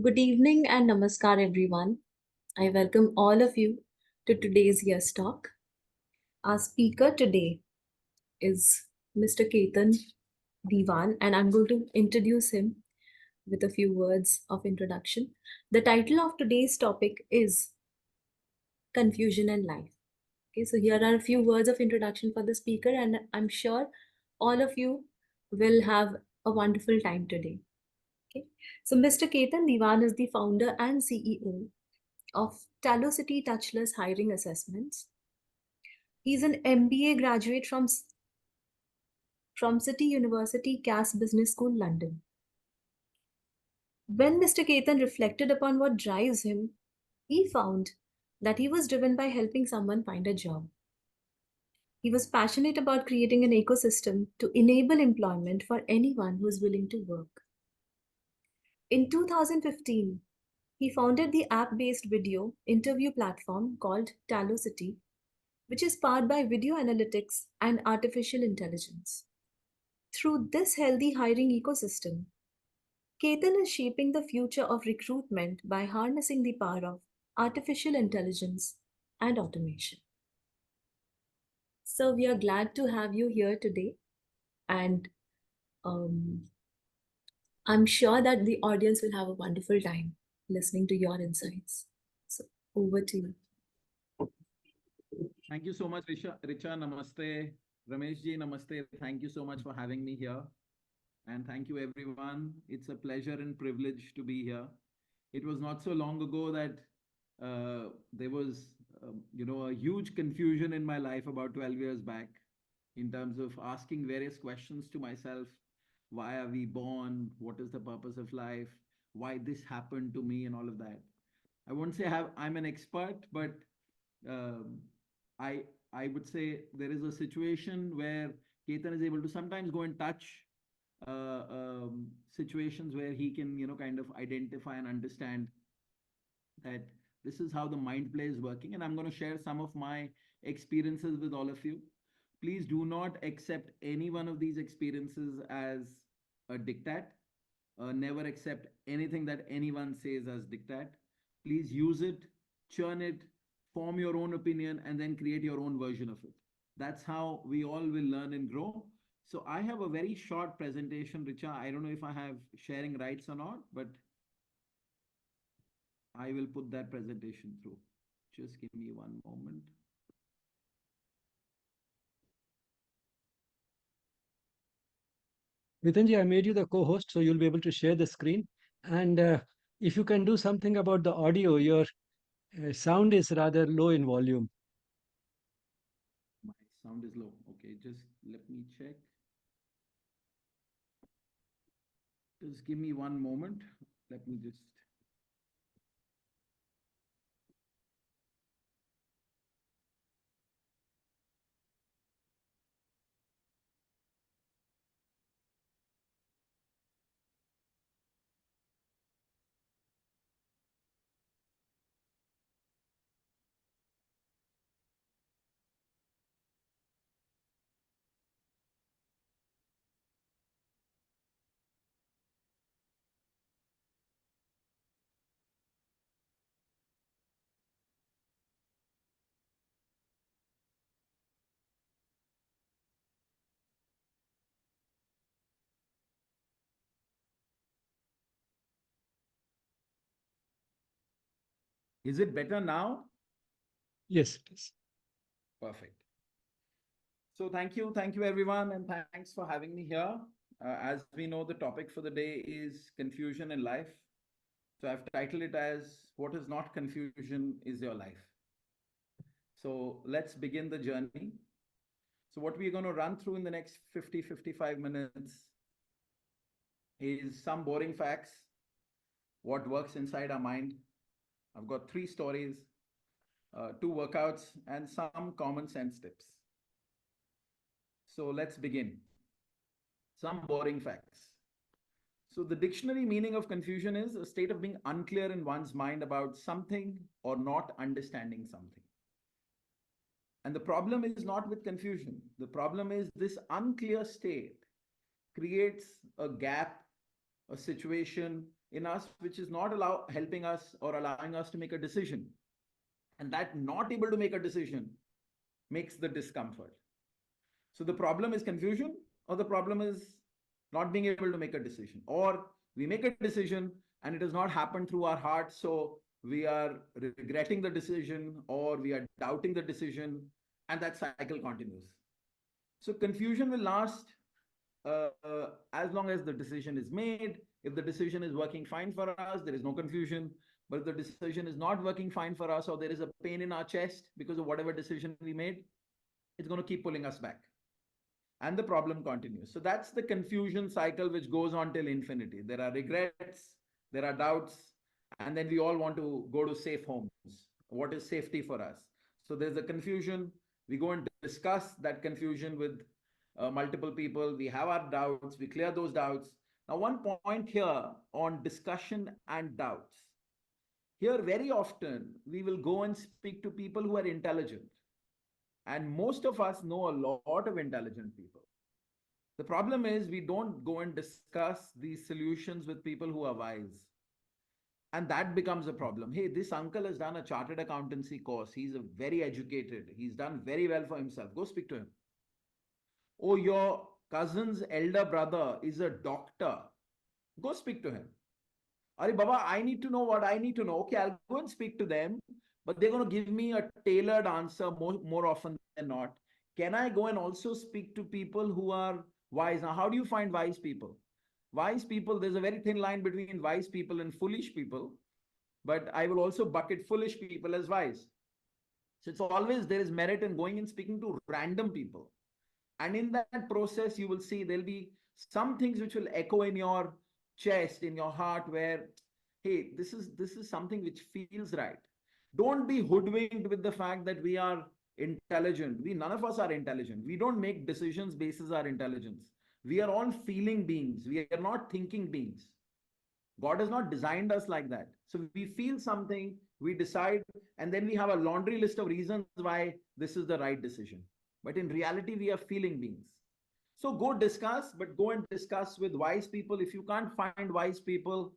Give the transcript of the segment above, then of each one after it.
Good evening and namaskar, everyone. I welcome all of you to today's Yes Talk. Our speaker today is Mr. Ketan Dewan, and I'm going to introduce him with a few words of introduction. The title of today's topic is Confusion and Life. Okay, so here are a few words of introduction for the speaker, and I'm sure all of you will have a wonderful time today. Okay, so Mr. Ketan Dewan is the founder and CEO of Talocity Touchless Hiring Assessments. He's an MBA graduate from City University Cass Business School, London. When Mr. Ketan reflected upon what drives him, he found that he was driven by helping someone find a job. He was passionate about creating an ecosystem to enable employment for anyone who is willing to work. In 2015, he founded the app-based video interview platform called Talocity, which is powered by video analytics and artificial intelligence. Through this healthy hiring ecosystem, Ketan is shaping the future of recruitment by harnessing the power of artificial intelligence and automation. So, we are glad to have you here today, and um, I'm sure that the audience will have a wonderful time listening to your insights. So, over to you. Thank you so much, Richa. Namaste. Ramesh ji, namaste. Thank you so much for having me here. And thank you, everyone. It's a pleasure and privilege to be here. It was not so long ago that there was, a huge confusion in my life about 12 years back in terms of asking various questions to myself. Why are we born? What is the purpose of life? Why this happened to me and all of that. I won't say I'm an expert, but um, I I would say there is a situation where Ketan is able to sometimes go and touch situations where he can kind of identify and understand that this is how the mind play is working, and I'm going to share some of my experiences with all of you. Please do not accept any one of these experiences as a diktat. Never accept anything that anyone says as diktat. Please use it, churn it, form your own opinion, and then create your own version of it. That's how we all will learn and grow. So I have a very short presentation, Richa. I don't know if I have sharing rights or not, but I will put that presentation through. Just give me one moment. Nitinji, I made you the co-host, so you'll be able to share the screen. And if you can do something about the audio, your sound is rather low in volume. My sound is low. Okay, just let me check. Just give me one moment. Let me just. Is it better now? Yes, please. Perfect. So thank you everyone, and thanks for having me here. As we know, the topic for the day is confusion in life. So I've titled it as "What is not confusion is your life." So let's begin the journey. So what we're going to run through in the next 55 minutes is some boring facts, what works inside our mind. I've got three stories, two workouts, and some common sense tips. So let's begin. Some boring facts. So the dictionary meaning of confusion is a state of being unclear in one's mind about something or not understanding something. And the problem is not with confusion. The problem is this unclear state creates a gap, a situation in us which is not helping us or allowing us to make a decision. And that not able to make a decision makes the discomfort. So the problem is confusion, or the problem is not being able to make a decision, or we make a decision and it has not happened through our heart. So we are regretting the decision or we are doubting the decision, and that cycle continues. So confusion will last as long as the decision is made. If the decision is working fine for us, there is no confusion. But if the decision is not working fine for us, or there is a pain in our chest because of whatever decision we made, it's going to keep pulling us back. And the problem continues. So that's the confusion cycle which goes on till infinity. There are regrets, there are doubts, and then we all want to go to safe homes. What is safety for us? So there's a confusion. We go and discuss that confusion with multiple people. We have our doubts, we clear those doubts. Now, one point here on discussion and doubts. Here, very often, we will go and speak to people who are intelligent. And most of us know a lot of intelligent people. The problem is we don't go and discuss these solutions with people who are wise. And that becomes a problem. Hey, this uncle has done a chartered accountancy course. He's a very educated. He's done very well for himself. Go speak to him. Oh, your cousin's elder brother is a doctor. Go speak to him. Ari Baba, I need to know what I need to know. Okay, I'll go and speak to them, but they're going to give me a tailored answer more often than not. Can I go and also speak to people who are wise? Now, how do you find wise people? Wise people, there's a very thin line between wise people and foolish people, but I will also bucket foolish people as wise. So it's always there is merit in going and speaking to random people. And in that process, you will see there'll be some things which will echo in your chest, in your heart, where, hey, this is something which feels right. Don't be hoodwinked with the fact that we are intelligent. We none of us are intelligent. We don't make decisions basis our intelligence. We are all feeling beings. We are not thinking beings. God has not designed us like that. So we feel something, we decide, and then we have a laundry list of reasons why this is the right decision. But in reality, we are feeling beings. So go discuss, but go and discuss with wise people. If you can't find wise people,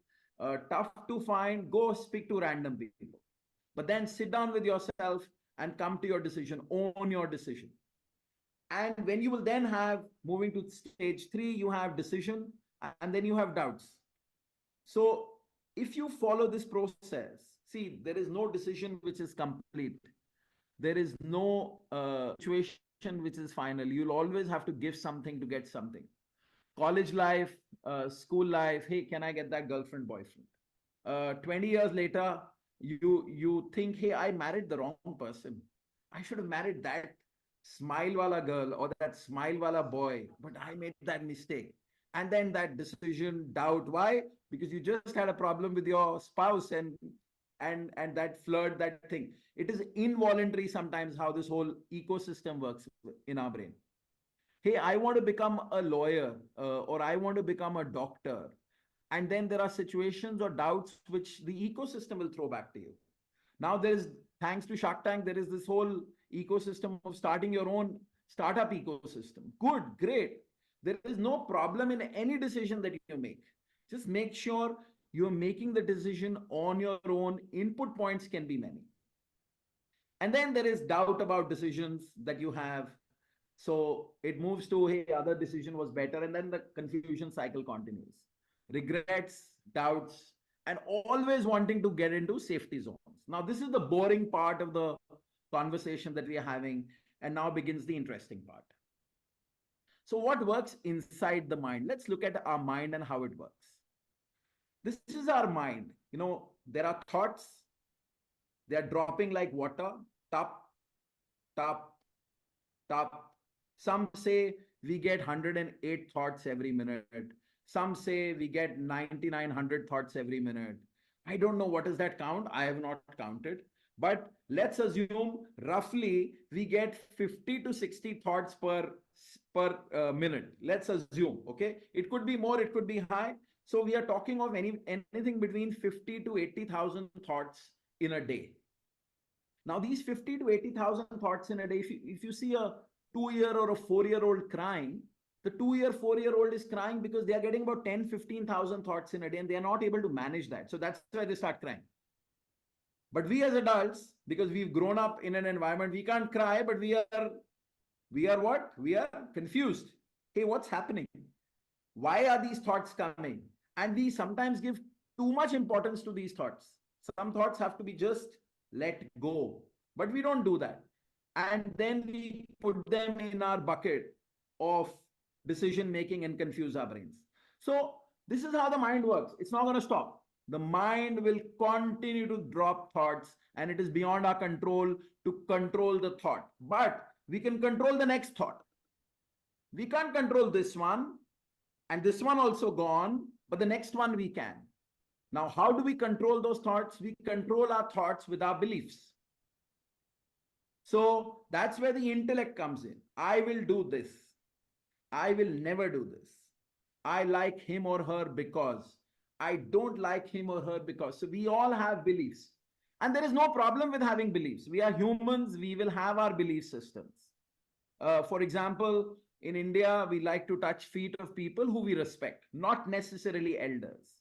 tough to find, go speak to random people. But then sit down with yourself and come to your decision, own your decision. And when you will then have, moving to stage 3, you have decision and then you have doubts. So if you follow this process, see, there is no decision which is complete. There is no situation which is final. You'll always have to give something to get something. College life, school life, hey, can I get that girlfriend, boyfriend? 20 years later, you think, hey, I married the wrong person. I should have married that smile wala girl or that smile wala boy, but I made that mistake. And then that decision, doubt. Why? Because you just had a problem with your spouse and that flirt, that thing. It is involuntary sometimes how this whole ecosystem works in our brain. Hey, I want to become a lawyer or I want to become a doctor. And then there are situations or doubts which the ecosystem will throw back to you. Now there's, thanks to Shark Tank, there is this whole ecosystem of starting your own startup ecosystem. Good, great. There is no problem in any decision that you make. Just make sure you're making the decision on your own. Input points can be many. And then there is doubt about decisions that you have. So it moves to, hey, other decision was better. And then the confusion cycle continues. Regrets, doubts, and always wanting to get into safety zones. Now, this is the boring part of the conversation that we are having. And now begins the interesting part. So what works inside the mind? Let's look at our mind and how it works. This is our mind. There are thoughts. They are dropping like water. Top, top, top. Some say we get 108 thoughts every minute. Some say we get 9,900 thoughts every minute. I don't know what is that count. I have not counted. But let's assume roughly we get 50 to 60 thoughts per minute. Let's assume, okay? It could be more, it could be high. So we are talking of anything between 50 to 80,000 thoughts in a day. Now, these 50 to 80,000 thoughts in a day, if you see a 2-year or a 4-year-old crying, The 2-year, 4-year-old is crying because they are getting about 10, 15,000 thoughts in a day and they are not able to manage that. So that's why they start crying. But we as adults, because we've grown up in an environment, we can't cry, but we are what? We are confused. Hey, what's happening? Why are these thoughts coming? And we sometimes give too much importance to these thoughts. Some thoughts have to be just let go, but we don't do that. And then we put them in our bucket of decision making and confuse our brains. So, this is how the mind works. It's not going to stop. The mind will continue to drop thoughts, and it is beyond our control to control the thought. But we can control the next thought. We can't control this one, and this one also gone, but the next one we can. Now, how do we control those thoughts? We control our thoughts with our beliefs. So that's where the intellect comes in. I will do this. I will never do this. I like him or her because. I don't like him or her because. So we all have beliefs. And there is no problem with having beliefs. We are humans. We will have our belief systems. For example, in India, we like to touch feet of people who we respect, not necessarily elders.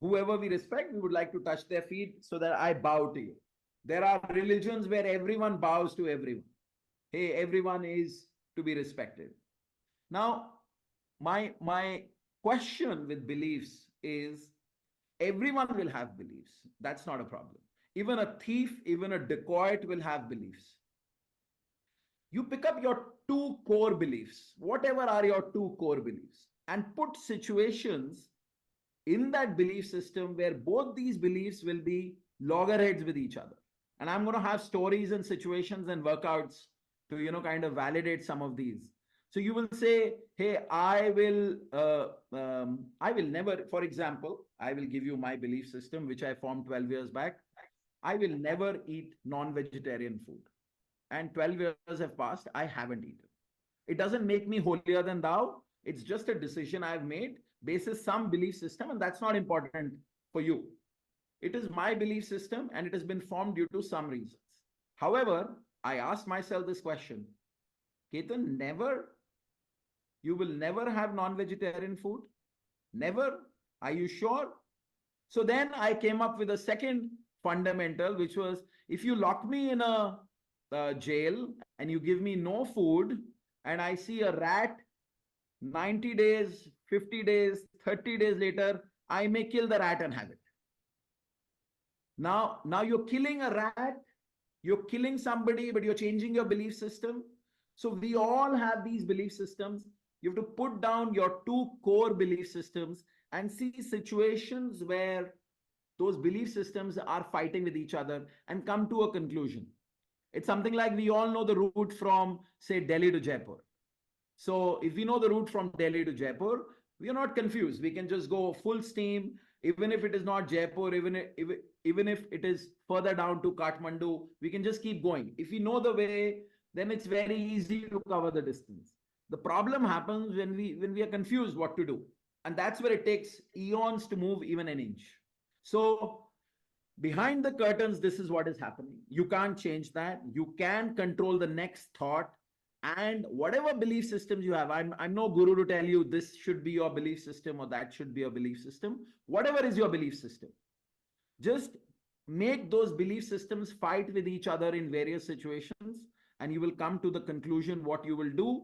Whoever we respect, we would like to touch their feet so that I bow to you. There are religions where everyone bows to everyone. Hey, everyone is to be respected. Now, my question with beliefs is everyone will have beliefs. That's not a problem. Even a thief, even a dacoit will have beliefs. You pick up your two core beliefs, whatever are your two core beliefs, and put situations in that belief system where both these beliefs will be loggerheads with each other. And I'm going to have stories and situations and workouts to, kind of validate some of these. So you will say, hey, I will never, for example, I will give you my belief system, which I formed 12 years back. I will never eat non-vegetarian food. And 12 years have passed, I haven't eaten. It doesn't make me holier than thou. It's just a decision I've made basis some belief system, and that's not important for you. It is my belief system, and it has been formed due to some reasons. However, I asked myself this question, Ketan, you will never have non-vegetarian food? Never? Are you sure? So then I came up with a second fundamental, which was, if you lock me in a jail and you give me no food, and I see a rat 90 days, 50 days, 30 days later, I may kill the rat and have it. Now you're killing a rat, you're killing somebody, but you're changing your belief system. So we all have these belief systems. You have to put down your two core belief systems and see situations where those belief systems are fighting with each other and come to a conclusion. It's something like we all know the route from, say, Delhi to Jaipur. So if we know the route from Delhi to Jaipur, we are not confused. We can just go full steam, even if it is not Jaipur, even if it is further down to Kathmandu, we can just keep going. If we know the way, then it's very easy to cover the distance. The problem happens when we are confused what to do. And that's where it takes eons to move even an inch. So behind the curtains, this is what is happening. You can't change that. You can control the next thought. And whatever belief systems you have, I'm no guru to tell you this should be your belief system or that should be your belief system. Whatever is your belief system, just make those belief systems fight with each other in various situations, and you will come to the conclusion what you will do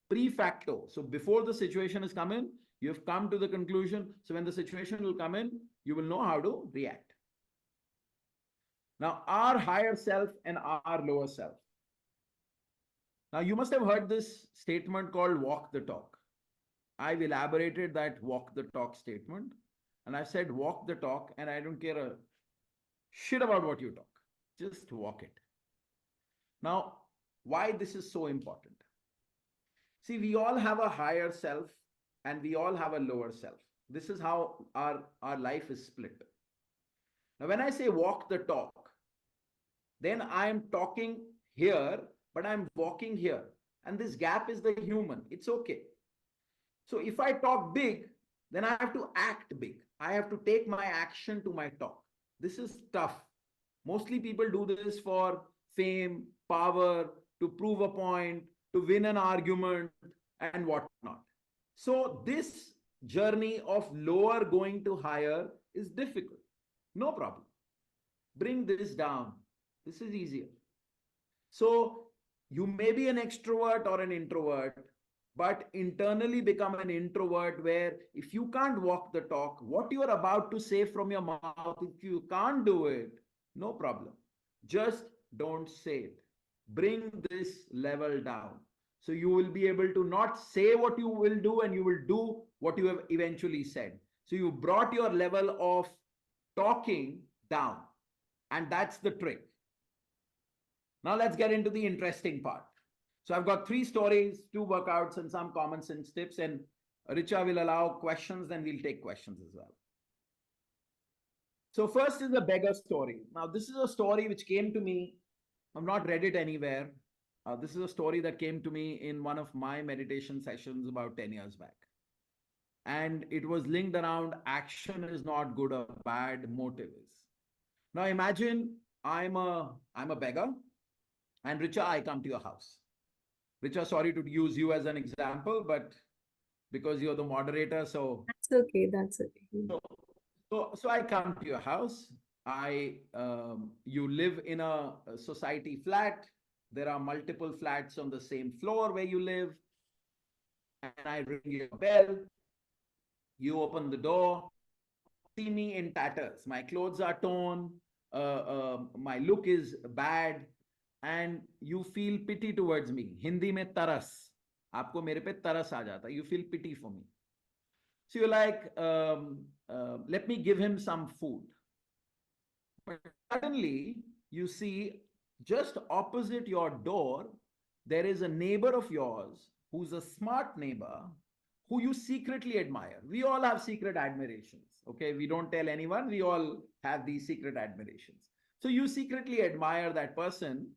pre-facto. So before the situation is come in, you have come to the conclusion. So when the situation will come in, you will know how to react. Now, our higher self and our lower self. Now, you must have heard this statement called walk the talk. I've elaborated that walk the talk statement, and I've said walk the talk, and I don't care a shit about what you talk. Just walk it. Now, why this is so important? See, we all have a higher self and we all have a lower self. This is how our life is split. Now, when I say walk the talk, then I am talking here, but I'm walking here. And this gap is the human. It's okay. So if I talk big, then I have to act big. I have to take my action to my talk. This is tough. Mostly people do this for fame, power, to prove a point, to win an argument, and whatnot. So this journey of lower going to higher is difficult. No problem. Bring this down. This is easier. So you may be an extrovert or an introvert, but internally become an introvert where if you can't walk the talk, what you are about to say from your mouth, if you can't do it, no problem. Just don't say it. Bring this level down. So you will be able to not say what you will do and you will do what you have eventually said. So you brought your level of talking down. And that's the trick. Now let's get into the interesting part. So I've got 3 stories, 2 workouts, and some common sense tips. And Richa will allow questions, then we'll take questions as well. So first is the beggar story. Now this is a story which came to me. I've not read it anywhere. This is a story that came to me in one of my meditation sessions about 10 years back. And it was linked around action is not good or bad, motive is. Now imagine I'm a beggar. And Richa, I come to your house. Richa, sorry to use you as an example, but because you're the moderator, so That's okay. That's okay. so I come to your house. You live in a society flat. There are multiple flats on the same floor where you live, and I ring your bell. You open the door. See me in tatters. My clothes are torn. My look is bad. And you feel pity towards me. Hindi mein taras. आपको मेरे पे तरस आ जाता. You feel pity for me. So you're like, let me give him some food. But suddenly you see just opposite your door, there is a neighbor of yours who's a smart neighbor who you secretly admire. We all have secret admirations. Okay. We don't tell anyone. We all have these secret admirations. So you secretly admire that person.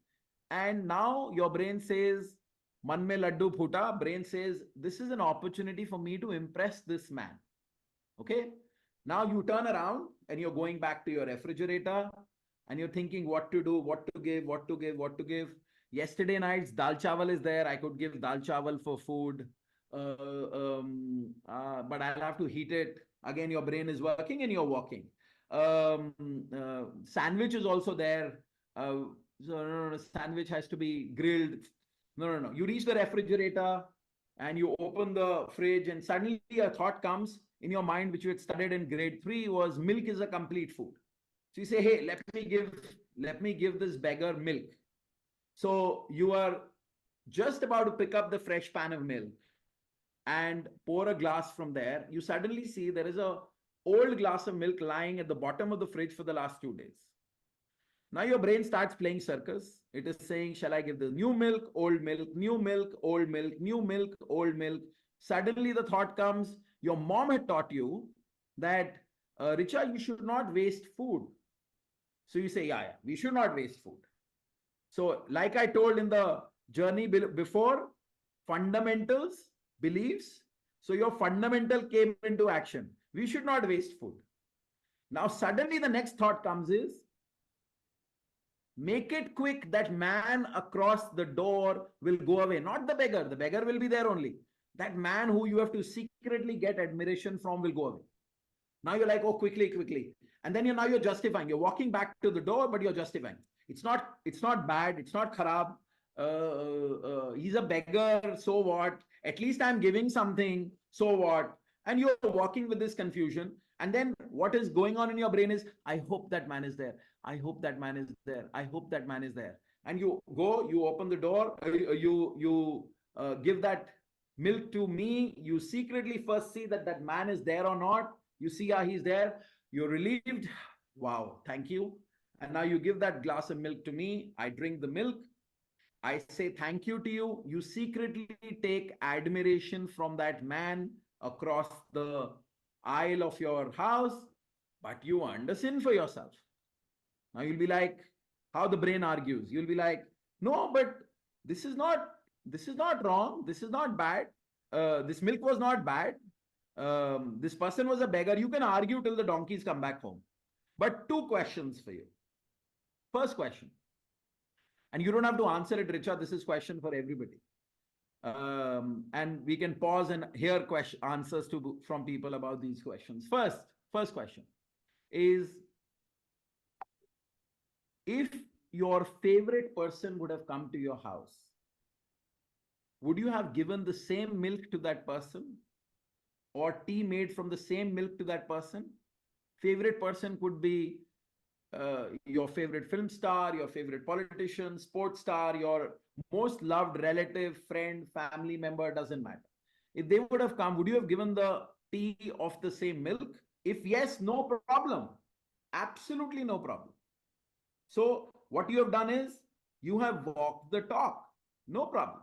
And now your brain says, Man mein laddu phuta, brain says, this is an opportunity for me to impress this man. Okay. Now you turn around and you're going back to your refrigerator and you're thinking what to do, what to give, what to give, what to give. Yesterday night's dal chawal is there. I could give dal chawal for food. But I'll have to heat it. Again, your brain is working and you're walking. Sandwich is also there. So sandwich has to be grilled. No. You reach the refrigerator and you open the fridge and suddenly a thought comes in your mind, which you had studied in grade 3, was milk is a complete food. So you say, hey, let me give this beggar milk. So you are just about to pick up the fresh pan of milk and pour a glass from there. You suddenly see there is a old glass of milk lying at the bottom of the fridge for the last 2 days. Now your brain starts playing circus. It is saying, shall I give the new milk, old milk, new milk, old milk, new milk, old milk? Suddenly the thought comes, your mom had taught you that, Richa, you should not waste food. So you say, yeah, we should not waste food. So like I told in the journey before, fundamentals, beliefs. So your fundamental came into action. We should not waste food. Now suddenly the next thought comes is, make it quick, that man across the door will go away. Not the beggar. The beggar will be there only. That man who you have to secretly get admiration from will go away. Now you're like, oh, quickly. And then now you're justifying. You're walking back to the door, but you're justifying. It's not bad. It's not kharab. He's a beggar. So what? At least I'm giving something. So what? And you're walking with this confusion. And then what is going on in your brain is, I hope that man is there. I hope that man is there. I hope that man is there. And you go, you open the door, you give that milk to me. You secretly first see that that man is there or not. You see, he's there. You're relieved. Wow, thank you. And now you give that glass of milk to me. I drink the milk. I say thank you to you. You secretly take admiration from that man across the aisle of your house, but you under sin for yourself. Now you'll be like, how the brain argues. You'll be like, no, but this is not wrong. This is not bad. This milk was not bad. This person was a beggar. You can argue till the donkeys come back home. But 2 questions for you. First question, and you don't have to answer it, Richa. This is question for everybody. And we can pause and hear answers from people about these questions. First question is, if your favorite person would have come to your house, would you have given the same milk to that person, or tea made from the same milk to that person? Favorite person could be your favorite film star, your favorite politician, sports star, your most loved relative, friend, family member, doesn't matter. If they would have come, would you have given the tea of the same milk? If yes, no problem. Absolutely no problem. So what you have done is you have walked the talk. No problem.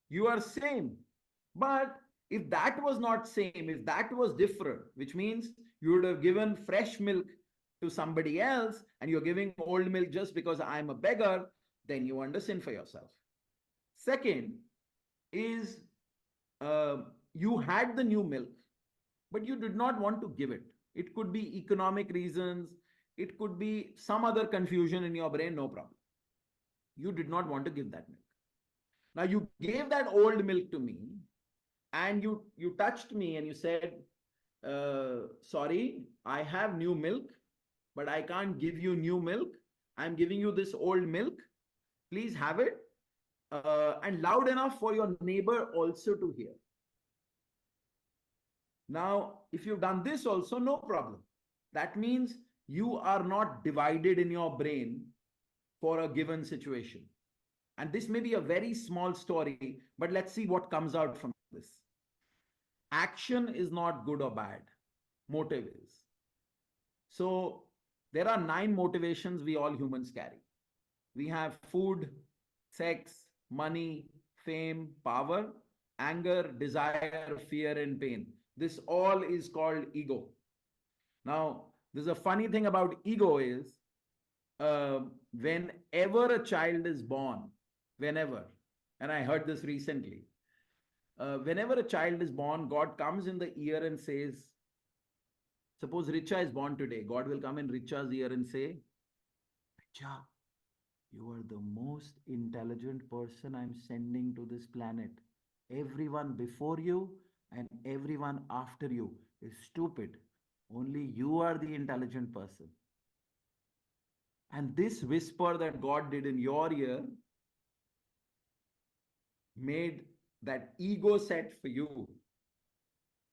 You are same. But if that was not same, if that was different, which means you would have given fresh milk to somebody else and you're giving old milk just because I'm a beggar, then you under sin for yourself. Second is, you had the new milk, but you did not want to give it. It could be economic reasons, it could be some other confusion in your brain, no problem. You did not want to give that milk. Now you gave that old milk to me, and you touched me and you said, sorry, I have new milk, but I can't give you new milk. I'm giving you this old milk. Please have it. And loud enough for your neighbor also to hear. Now, if you've done this also, no problem. That means you are not divided in your brain for a given situation. And this may be a very small story, but let's see what comes out from this. Action is not good or bad. Motive is. So there are 9 motivations we all humans carry. We have food, sex, money, fame, power, anger, desire, fear, and pain. This all is called ego. Now, there's a funny thing about ego is, whenever a child is born, whenever, and I heard this recently, whenever a child is born, God comes in the ear and says, suppose Richa is born today, God will come in Richa's ear and say, Richa, you are the most intelligent person I'm sending to this planet. Everyone before you and everyone after you is stupid. Only you are the intelligent person. And this whisper that God did in your ear made that ego set for you,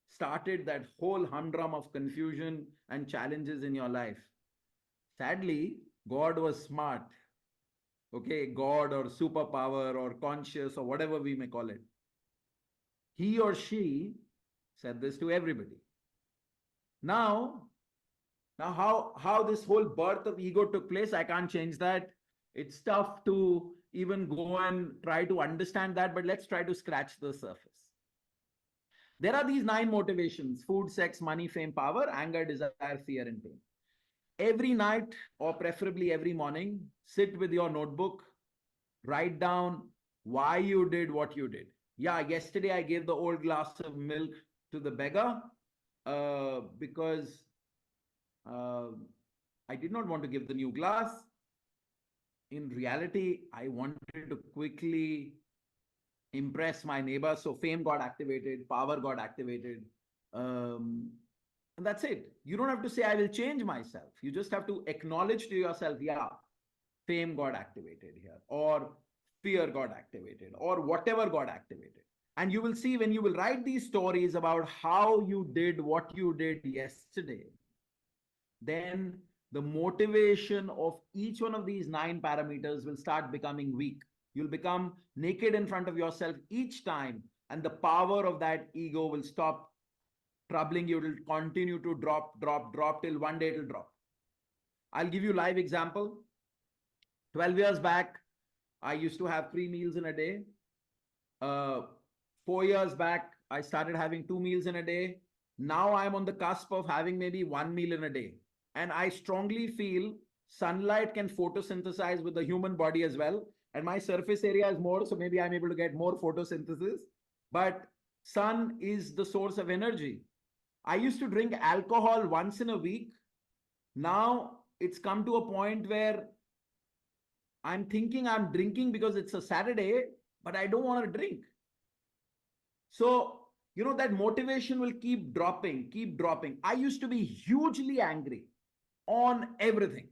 started that whole humdrum of confusion and challenges in your life. Sadly, God was smart. Okay, God or superpower or conscious or whatever we may call it. He or she said this to everybody. Now how this whole birth of ego took place, I can't change that. It's tough to even go and try to understand that, but let's try to scratch the surface. There are these 9 motivations: food, sex, money, fame, power, anger, desire, fear, and pain. Every night, or preferably every morning, sit with your notebook, write down why you did what you did. Yeah, yesterday I gave the old glass of milk to the beggar because I did not want to give the new glass. In reality, I wanted to quickly impress my neighbor. So fame got activated, power got activated. And that's it. You don't have to say, I will change myself. You just have to acknowledge to yourself, yeah, fame got activated here, or fear got activated, or whatever got activated. And you will see, when you will write these stories about how you did what you did yesterday, then the motivation of each one of these 9 parameters will start becoming weak. You'll become naked in front of yourself each time, and the power of that ego will stop troubling you. It will continue to drop till one day it will drop. I'll give you live example. 12 years back, I used to have 3 meals in a day. 4 years back, I started having 2 meals in a day. Now I'm on the cusp of having maybe 1 meal in a day. And I strongly feel sunlight can photosynthesize with the human body as well. And my surface area is more, so maybe I'm able to get more photosynthesis. But sun is the source of energy. I used to drink alcohol once in a week. Now it's come to a point where I'm thinking I'm drinking because it's a Saturday, but I don't want to drink. So, that motivation will keep dropping, keep dropping. I used to be hugely angry on everything.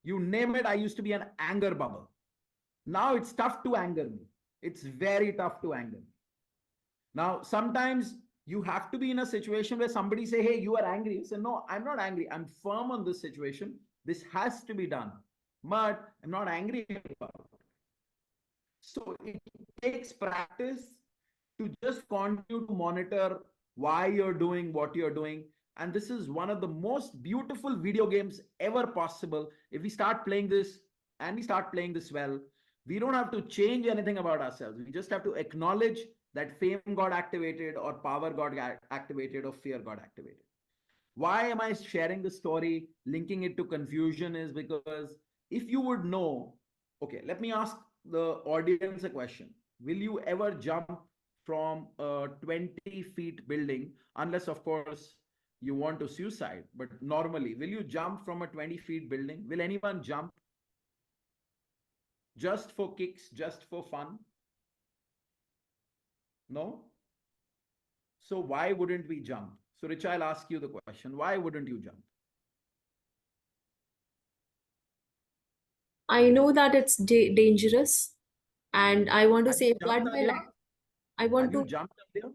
You name it, I used to be an anger bubble. Now it's tough to anger me. It's very tough to anger me. Now, sometimes you have to be in a situation where somebody say, hey, you are angry. You say, no, I'm not angry. I'm firm on this situation. This has to be done. But I'm not angry about it. So it takes practice to just continue to monitor why you're doing what you're doing. And this is one of the most beautiful video games ever possible. If we start playing this and we start playing this well, we don't have to change anything about ourselves. We just have to acknowledge that fame got activated or power got activated or fear got activated. Why am I sharing the story, linking it to confusion? Is because if you would know, okay, let me ask the audience a question. Will you ever jump from a 20 feet building, unless, of course, you want to suicide? But normally, will you jump from a 20 feet building? Will anyone jump just for kicks, just for fun? No? So why wouldn't we jump? So, Rich, I'll ask you the question. Why wouldn't you jump? I know that it's dangerous and I want to Have you safeguard jumped my earlier? life. I Have want you to, jumped earlier?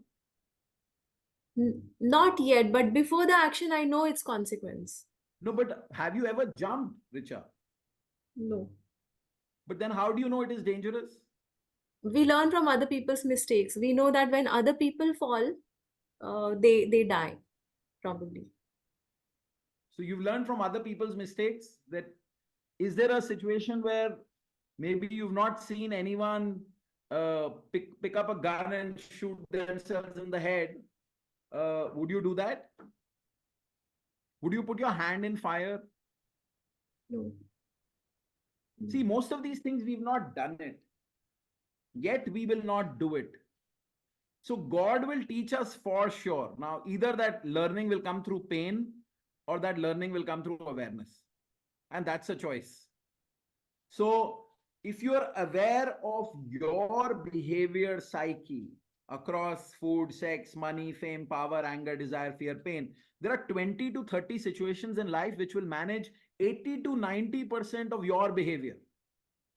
not yet, but before the action, I know its consequence. No, but have you ever jumped, Richa? No. But then how do you know it is dangerous? We learn from other people's mistakes. We know that when other people fall, they die, probably. So you've learned from other people's mistakes. That is there a situation where maybe you've not seen anyone pick up a gun and shoot themselves in the head? Would you do that? Would you put your hand in fire? No. See, most of these things we've not done it. Yet we will not do it. So God will teach us for sure. Now, either that learning will come through pain or that learning will come through awareness. And that's a choice. So if you're aware of your behavior psyche across food, sex, money, fame, power, anger, desire, fear, pain, there are 20 to 30 situations in life which will manage 80 to 90% of your behavior.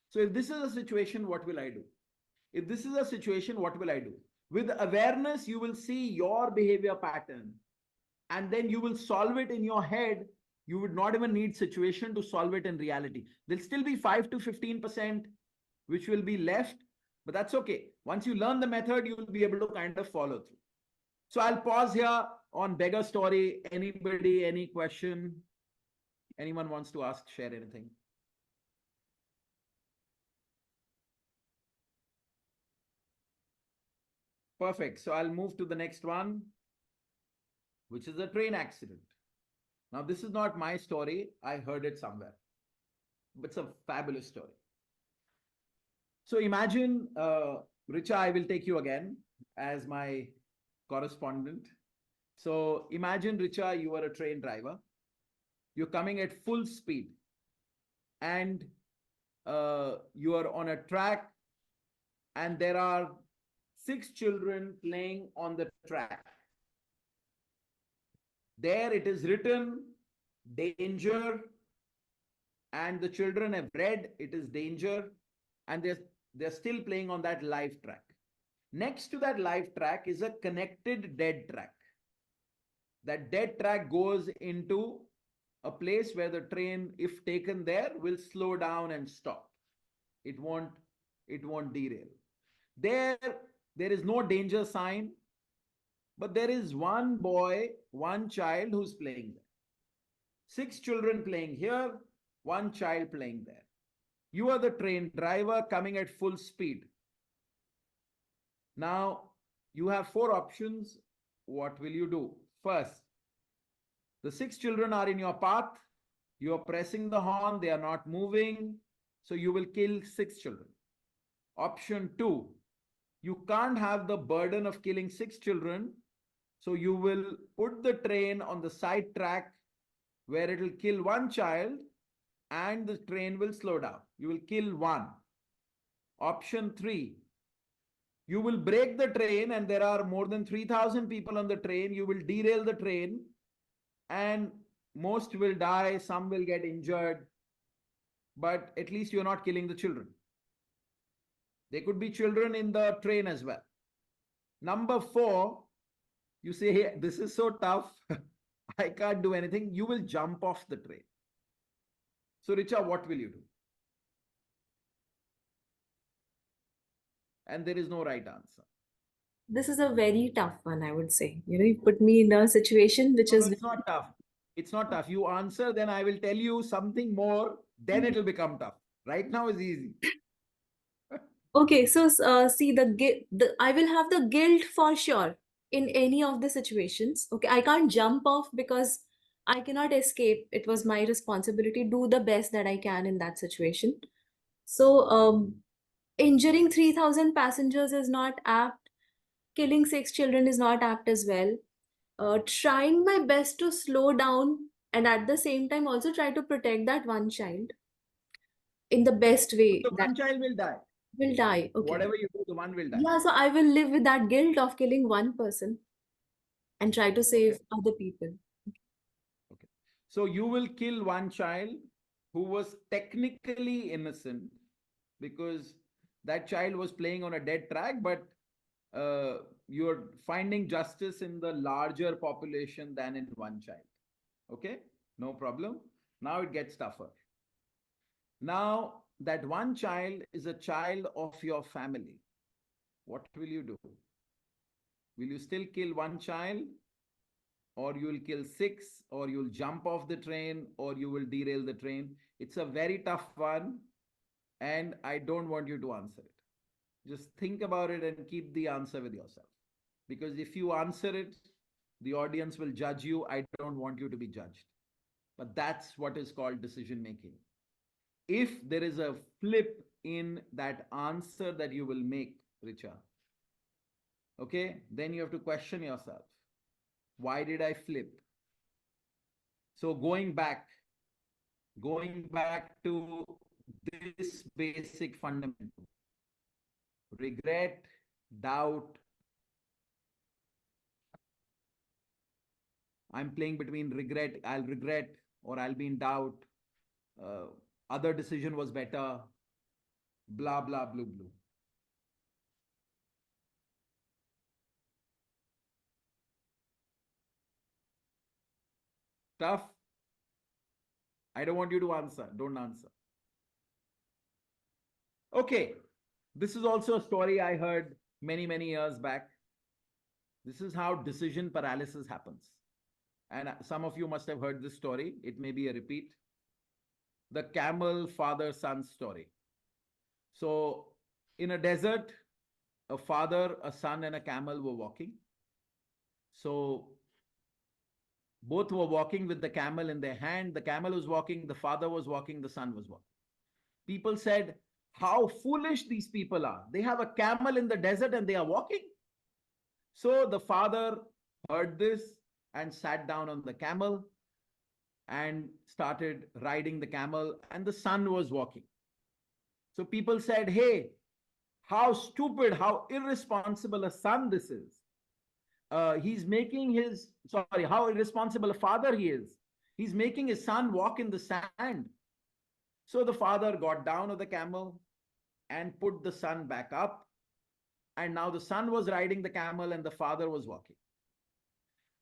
So if this is a situation, what will I do? If this is a situation, what will I do? With awareness, you will see your behavior pattern and then you will solve it in your head. You would not even need situation to solve it in reality. There'll still be 5 to 15% which will be left, but that's okay. Once you learn the method, you will be able to kind of follow through. So I'll pause here on beggar story. Anybody, any question? Anyone wants to ask, share anything? Perfect. So I'll move to the next one, which is a train accident. Now, this is not my story. I heard it somewhere. But it's a fabulous story. So imagine, Richa, I will take you again as my correspondent. So imagine, Richa, you are a train driver. You're coming at full speed and you are on a track and there are 6 children playing on the track. There it is written danger, and the children have read it is danger, and they're still playing on that live track. Next to that live track is a connected dead track. That dead track goes into a place where the train, if taken there, will slow down and stop. It won't derail. There is no danger sign, but there is one boy, one child who's playing there. 6 children playing here, one child playing there. You are the train driver coming at full speed. Now, you have 4 options. What will you do? First, the 6 children are in your path. You are pressing the horn. They are not moving. So you will kill 6 children. Option 2, you can't have the burden of killing 6 children. So you will put the train on the side track where it will kill one child and the train will slow down. You will kill one. Option 3, You will break the train, and there are more than 3,000 people on the train. You will derail the train, and most will die, some will get injured, but at least you're not killing the children. There could be children in the train as well. Number four, you say, hey, this is so tough, I can't do anything. You will jump off the train. So, Richa, what will you do? And there is no right answer. This is a very tough one, I would say. You put me in a situation which No, no, is it's not tough. It's not tough. You answer, then I will tell you something more, then it will become tough. Right now is easy. okay. So, see, I will have the guilt for sure in any of the situations. Okay, I can't jump off because I cannot escape. It was my responsibility. Do the best that I can in that situation. So, injuring 3,000 passengers is not apt. Killing 6 children is not apt as well. Trying my best to slow down and at the same time also try to protect that one child in the best way The that one child will die. will die. Okay. Whatever you do, the one will die. Yeah, so I will live with that guilt of killing one person and try to Okay. save other people. Okay. So you will kill one child who was technically innocent because that child was playing on a dead track, but you're finding justice in the larger population than in one child. Okay, no problem. Now it gets tougher. Now, that one child is a child of your family. What will you do? Will you still kill one child, or you will kill six, or you'll jump off the train, or you will derail the train? It's a very tough one, and I don't want you to answer it. Just think about it and keep the answer with yourself. Because if you answer it, the audience will judge you. I don't want you to be judged. But that's what is called decision making. If there is a flip in that answer that you will make, Richa, okay, then you have to question yourself. Why did I flip? So going back to this basic fundamental, regret, doubt. I'm playing between regret, I'll regret, or I'll be in doubt. Uh, Other decision was better. Blah, blah, blue, blue. Tough. I don't want you to answer. Don't answer. Okay. This is also a story I heard many, many years back. This is how decision paralysis happens. And some of you must have heard this story. It may be a repeat. The camel father son story. So, in a desert, a father, a son, and a camel were walking. So, both were walking with the camel in their hand. The camel was walking, the father was walking, the son was walking. People said, how foolish these people are. They have a camel in the desert and they are walking. So the father heard this and sat down on the camel and started riding the camel, and the son was walking. So people said, hey, how stupid, how irresponsible a son this is. He's making his, sorry, how irresponsible a father he is. He's making his son walk in the sand. So the father got down of the camel and put the son back up. And now the son was riding the camel and the father was walking.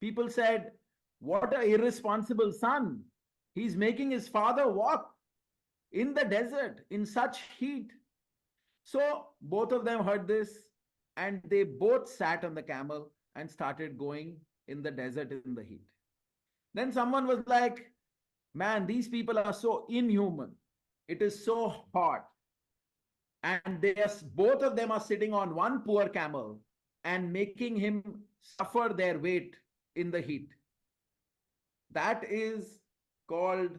People said, what an irresponsible son. He's making his father walk in the desert in such heat. So both of them heard this and they both sat on the camel and started going in the desert in the heat. Then someone was like, man, these people are so inhuman. It is so hot. And they are, both of them are sitting on one poor camel and making him suffer their weight in the heat. That is called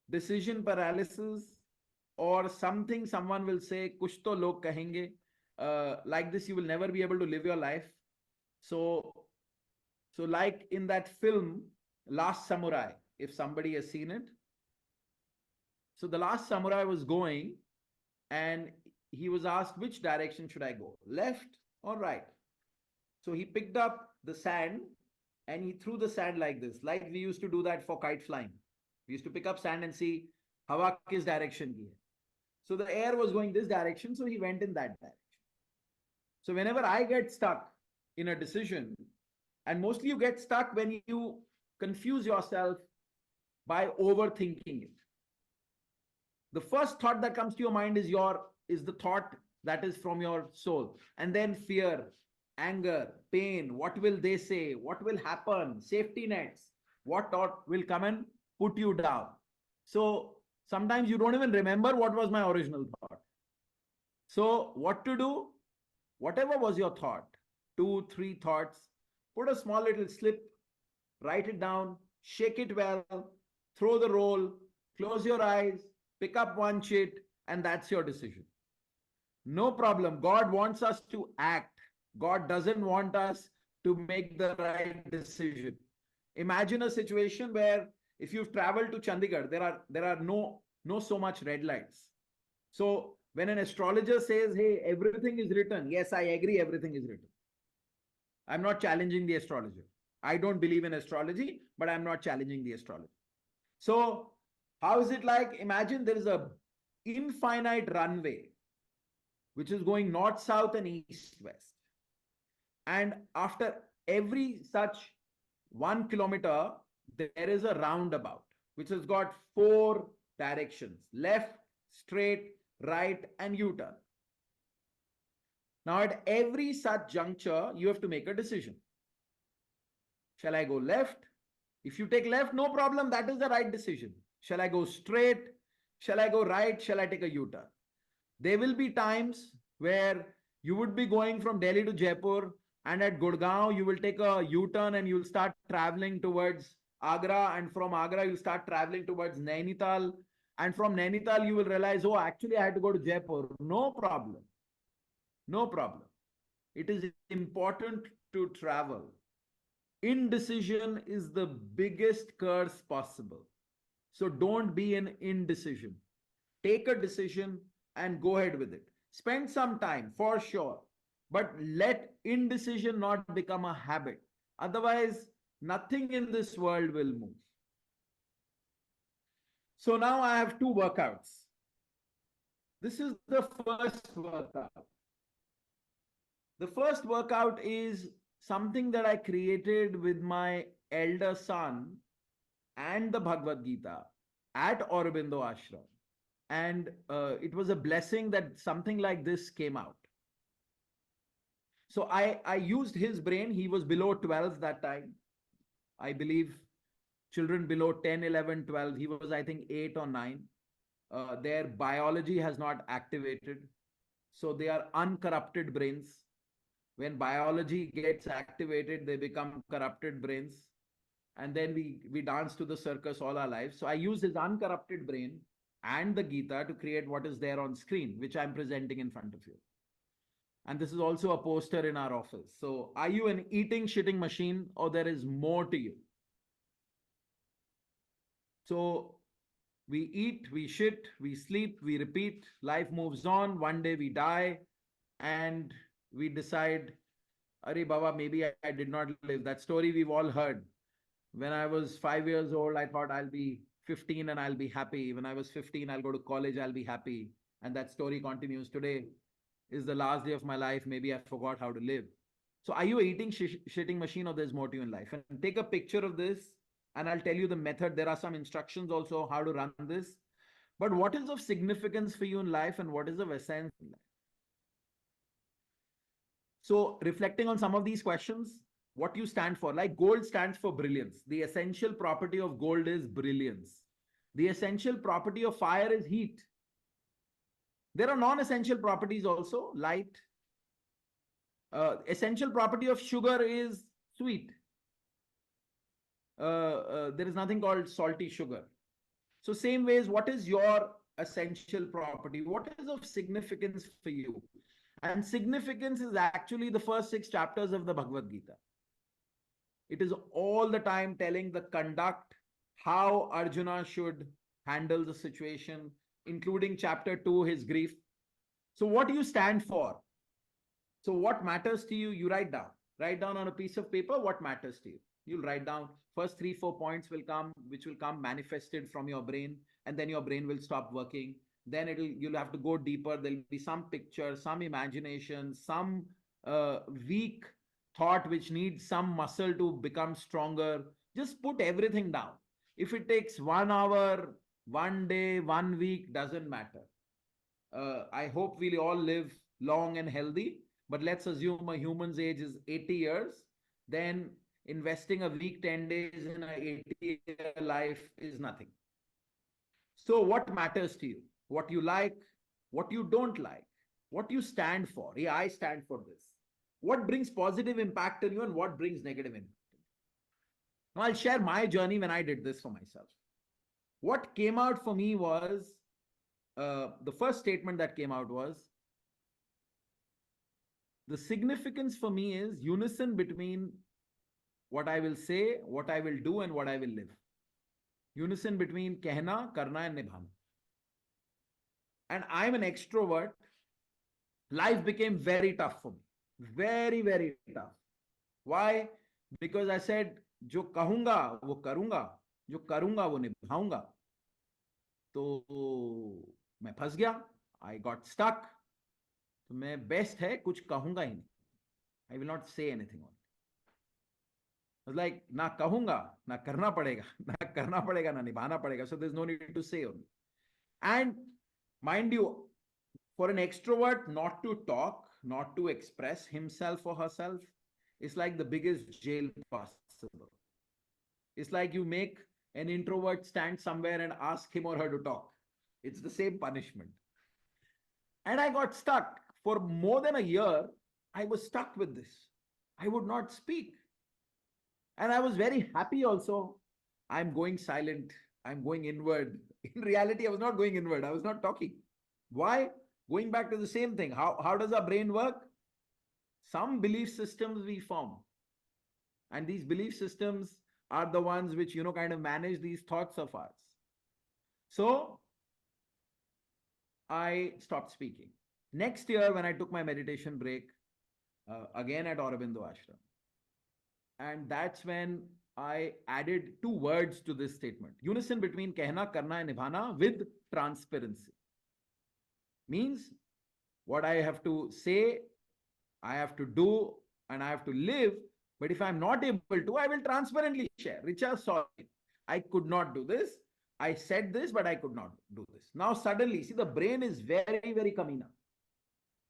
decision paralysis, or something someone will say, kuch to log kahenge. Like this, you will never be able to live your life. So like in that film, Last Samurai, if somebody has seen it. So the last samurai was going and he was asked, which direction should I go? Left All right. So he picked up the sand and he threw the sand like this, like we used to do that for kite flying. We used to pick up sand and see hawa kis direction ki hai. So the air was going this direction, so he went in that direction. So whenever I get stuck in a decision, and mostly you get stuck when you confuse yourself by overthinking it. The first thought that comes to your mind is the thought that is from your soul, and then fear, anger, pain, what will they say, what will happen, safety nets, what thought will come and put you down. So sometimes you don't even remember what was my original thought. So what to do? Whatever was your thought, 2 3 thoughts, put a small little slip, write it down, shake it well, throw the roll, close your eyes, pick up one shit, and that's your decision. No problem. God wants us to act. God doesn't want us to make the right decision. Imagine a situation where if you've traveled to Chandigarh, there are no so much red lights. So when an astrologer says, hey, everything is written, yes, I agree, everything is written. I'm not challenging the astrologer. I don't believe in astrology, but I'm not challenging the astrologer. So how is it like? Imagine there is a infinite runway which is going north, south, and east, west. And after every such 1 kilometer, there is a roundabout which has got 4 directions: left, straight, right, and U-turn. Now, at every such juncture, you have to make a decision. Shall I go left? If you take left, no problem. That is the right decision. Shall I go straight? Shall I go right? Shall I take a U-turn? There will be times where you would be going from Delhi to Jaipur, and at Gurgaon, you will take a U-turn and you'll start traveling towards Agra. And from Agra, you'll start traveling towards Nainital. And from Nainital, you will realize, oh, actually, I had to go to Jaipur. No problem. No problem. It is important to travel. Indecision is the biggest curse possible. So don't be an indecision. Take a decision and go ahead with it. Spend some time for sure, but let indecision not become a habit. Otherwise, nothing in this world will move. So now I have 2 workouts. This is the first workout. The first workout is something that I created with my elder son and the Bhagavad Gita at Aurobindo Ashram. And it was a blessing that something like this came out. So I used his brain. He was below 12 that time. I believe children below 10, 11, 12. He was, I think, 8 or 9. Their biology has not activated. So they are uncorrupted brains. When biology gets activated, they become corrupted brains. And then we dance to the circus all our lives. So I use his uncorrupted brain and the Gita to create what is there on screen, which I'm presenting in front of you. And this is also a poster in our office. So are you an eating, shitting machine, or there is more to you? So we eat, we shit, we sleep, we repeat, life moves on. One day we die and we decide, Arey Baba, maybe I did not live. That story we've all heard. When I was 5 years old, I thought I'll be 15 and I'll be happy. When I was 15, I'll go to college, I'll be happy. And that story continues. Today is the last day of my life. Maybe I forgot how to live. So are you a eating shitting machine, or there's more to you in life? And take a picture of this and I'll tell you the method. There are some instructions also how to run this. But what is of significance for you in life and what is of essence in life? So reflecting on some of these questions, what you stand for, like gold stands for brilliance. The essential property of gold is brilliance. The essential property of fire is heat. There are non-essential properties also, light. Essential property of sugar is sweet. There is nothing called salty sugar. So same ways, what is your essential property? What is of significance for you? And significance is actually the first 6 chapters of the Bhagavad Gita. It is all the time telling the conduct, how Arjuna should handle the situation, including chapter 2, his grief. So what do you stand for? So what matters to you, you write down. Write down on a piece of paper what matters to you. You'll write down first 3 4 points will come, which will come manifested from your brain, and then your brain will stop working. Then you'll have to go deeper. There'll be some picture, some imagination, some weak thought which needs some muscle to become stronger. Just put everything down. If it takes 1 hour, 1 day, 1 week, doesn't matter. I hope we'll all live long and healthy, but let's assume a human's age is 80 years, then investing a week, 10 days in a 80-year life is nothing. So, what matters to you? What you like, what you don't like, what you stand for. Yeah, I stand for this. What brings positive impact on you and what brings negative impact? Now, I'll share my journey when I did this for myself. What came out for me was the first statement that came out was the significance for me is unison between what I will say, what I will do, and what I will live. Unison between कहना, करना, and निभाना. And I'm an extrovert. Life became very tough for me. Very, very tough. Why? Because I said, जो कहूंगा वो करूंगा, जो करूंगा वो निभाऊंगा. तो मैं फंस गया. I got stuck. तो मैं बेस्ट है कुछ कहूंगा ही नहीं. I will not say anything on it. I was like, ना कहूंगा, ना करना पड़ेगा, ना करना पड़ेगा, ना निभाना पड़ेगा. So there's no need to say only. And mind you, for an extrovert not to talk, not to express himself or herself, is like the biggest jail possible. It's like you make an introvert stand somewhere and ask him or her to talk. It's the same punishment. And I got stuck. For more than a year, I was stuck with this. I would not speak. And I was very happy also. I'm going silent. I'm going inward. In reality, I was not going inward. I was not talking. Why? Going back to the same thing. How does our brain work? Some belief systems we form. And these belief systems are the ones which, kind of manage these thoughts of ours. So I stopped speaking. Next year, when I took my meditation break, again at Aurobindo Ashram, and that's when I added 2 words to this statement. Unison between कहना, करना, and निभाना with transparency. Means what I have to say, I have to do, and I have to live. But if I'm not able to, I will transparently share. Richa, sorry, I could not do this. I said this, but I could not do this. Now suddenly, see, the brain is very, very kamina.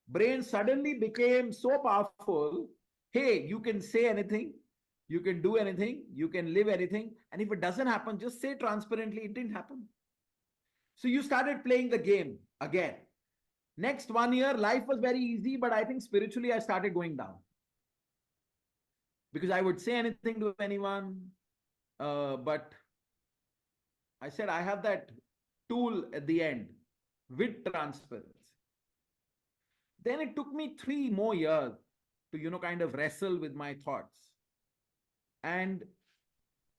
Brain suddenly became so powerful. Hey, you can say anything, you can do anything, you can live anything. And if it doesn't happen, just say transparently, it didn't happen. So you started playing the game again. Next 1 year, life was very easy, but I think spiritually I started going down. Because I would say anything to anyone, but I said I have that tool at the end with transparency. Then it took me 3 more years to, kind of wrestle with my thoughts. And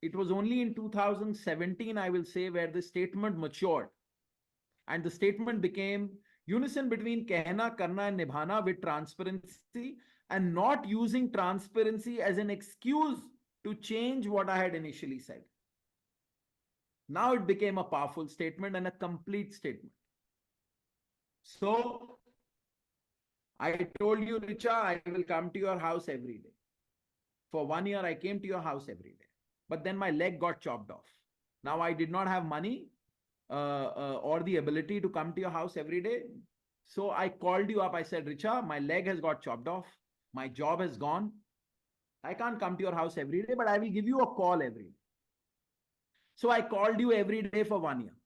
it was only in 2017, I will say, where the statement matured. And the statement became unison between कहना, करना, and निभाना with transparency, and not using transparency as an excuse to change what I had initially said. Now it became a powerful statement and a complete statement. So I told you, Richa, I will come to your house every day. For 1 year, I came to your house every day. But then my leg got chopped off. Now I did not have money or the ability to come to your house every day. So I called you up. I said, Richa, my leg has got chopped off. My job has gone. I can't come to your house every day, but I will give you a call every day. So I called you every day for 1 year.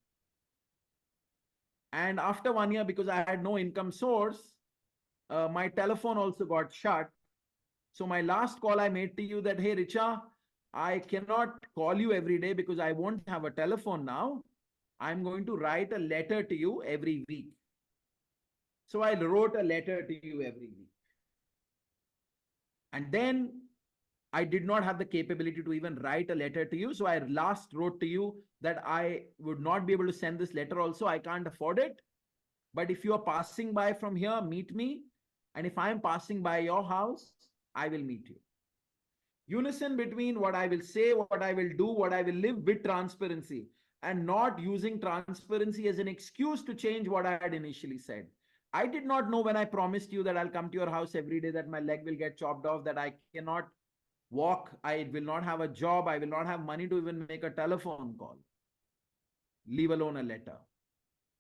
And after 1 year, because I had no income source, my telephone also got shut. So my last call I made to you that, hey, Richa, I cannot call you every day because I won't have a telephone now. I'm going to write a letter to you every week. So I wrote a letter to you every week. And then I did not have the capability to even write a letter to you. So I last wrote to you that I would not be able to send this letter also. I can't afford it. But if you are passing by from here, meet me. And if I am passing by your house, I will meet you. Unison between what I will say, what I will do, what I will live with transparency, and not using transparency as an excuse to change what I had initially said. I did not know when I promised you that I'll come to your house every day that my leg will get chopped off, that I cannot walk, I will not have a job, I will not have money to even make a telephone call, leave alone a letter.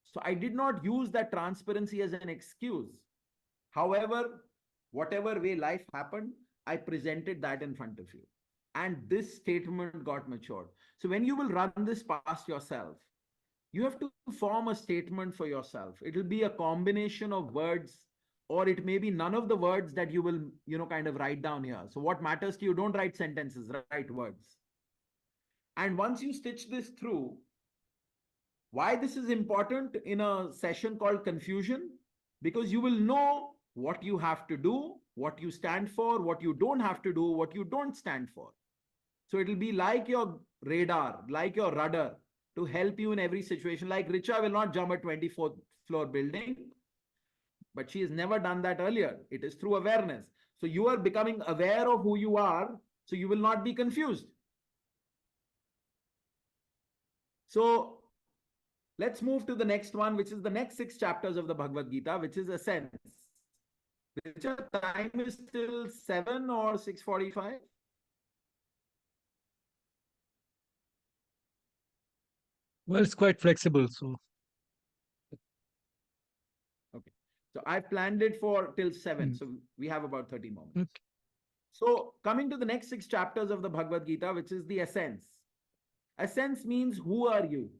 So I did not use that transparency as an excuse. However, whatever way life happened, I presented that in front of you. And this statement got matured. So when you will run this past yourself, you have to form a statement for yourself. It will be a combination of words, or it may be none of the words that you will, kind of write down here. So what matters to you, don't write sentences, write words. And once you stitch this through, why this is important in a session called confusion? Because you will know what you have to do, what you stand for, what you don't have to do, what you don't stand for. So it'll be like your radar, like your rudder to help you in every situation. Like Richa will not jump a 24th floor building, but she has never done that earlier. It is through awareness. So you are becoming aware of who you are, so you will not be confused. So let's move to the next one, which is the next 6 chapters of the Bhagavad Gita, which is essence. Which time is still 7 or 6:45? Well, it's quite flexible. So, Okay. So I planned it for till 7. So we have about 30 moments. okay. So coming to the next 6 chapters of the Bhagavad Gita, which is the essence. Essence means who are you?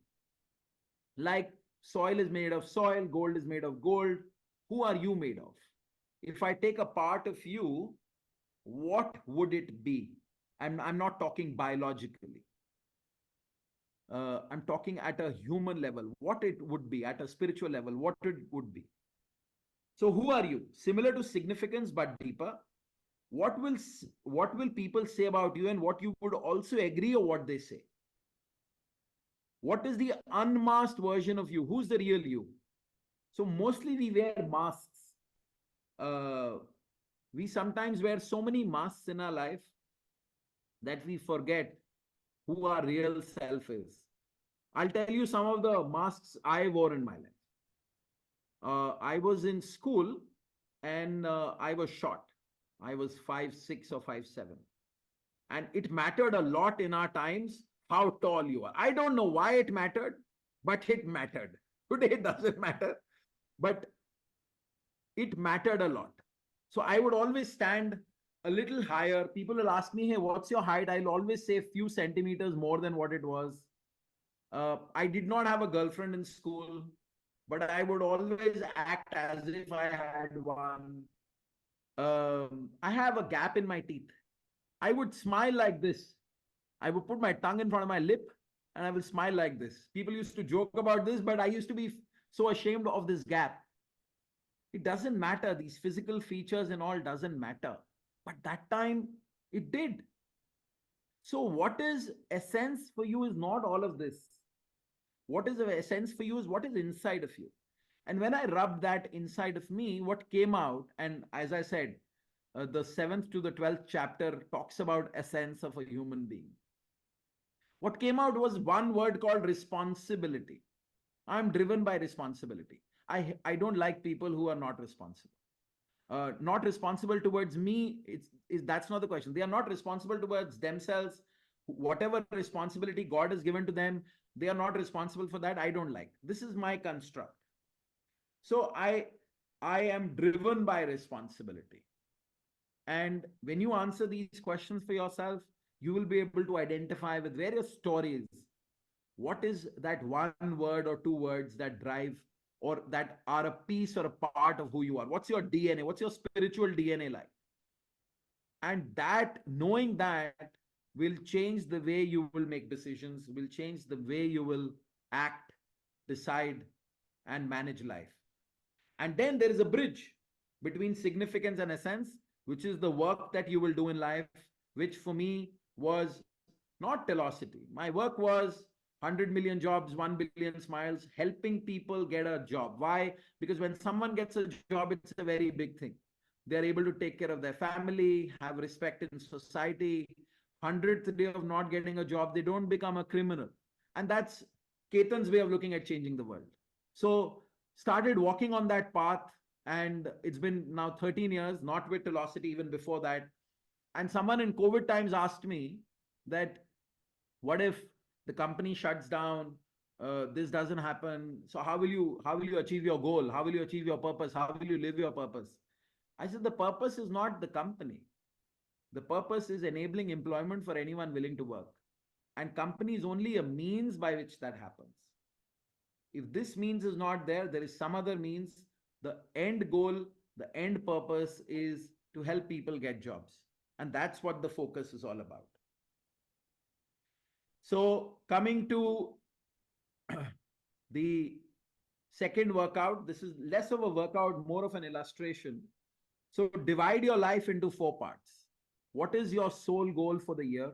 Like soil is made of soil, gold is made of gold. Who are you made of? If I take a part of you, what would it be? I'm not talking biologically. I'm talking at a human level, what it would be, at a spiritual level, what it would be. So who are you? Similar to significance, but deeper. What will people say about you, and what you would also agree or what they say? What is the unmasked version of you? Who's the real you? So mostly we wear masks. We sometimes wear so many masks in our life that we forget who our real self is. I'll tell you some of the masks I wore in my life. I was in school and I was short. I was 5'6" or 5'7". And it mattered a lot in our times how tall you are. I don't know why it mattered, but it mattered. Today it doesn't matter, but it mattered a lot. So I would always stand a little higher. People will ask me, hey, what's your height? I'll always say a few centimeters more than what it was. I did not have a girlfriend in school, but I would always act as if I had one. I have a gap in my teeth. I would smile like this. I would put my tongue in front of my lip and I will smile like this. People used to joke about this, but I used to be so ashamed of this gap. It doesn't matter. These physical features and all doesn't matter. But that time it did. So what is essence for you is not all of this. What is essence for you is what is inside of you. And when I rubbed that inside of me, what came out, and as I said, the 7th to the 12th chapter talks about essence of a human being. What came out was one word called responsibility. I'm driven by responsibility. I don't like people who are not responsible. Not responsible towards me, that's not the question. They are not responsible towards themselves. Whatever responsibility God has given to them, they are not responsible for that. I don't like. This is my construct. So I am driven by responsibility. And when you answer these questions for yourself, you will be able to identify with various stories. What is that one word or two words that drive or that are a piece or a part of who you are? What's your DNA? What's your spiritual DNA like? And that, knowing that, will change the way you will make decisions, will change the way you will act, decide, and manage life. And then there is a bridge between significance and essence, which is the work that you will do in life, which for me was not Talocity. My work was 100 million jobs, 1 billion smiles, helping people get a job. Why? Because when someone gets a job, it's a very big thing. They're able to take care of their family, have respect in society. 100th day of not getting a job, they don't become a criminal. And that's Ketan's way of looking at changing the world. So started walking on that path, and it's been now 13 years, not with Talocity, even before that. And someone in COVID times asked me that, what if the company shuts down, this doesn't happen, so how will you achieve your goal, how will you achieve your purpose, how will you live your purpose? I said the purpose is not the company. The purpose is enabling employment for anyone willing to work, and company is only a means by which that happens. If this means is not there, there is some other means. The end goal, the end purpose is to help people get jobs, and that's what the focus is all about. So coming to the second workout, this is less of a workout, more of an illustration. So divide your life into 4 parts. What is your soul goal for the year?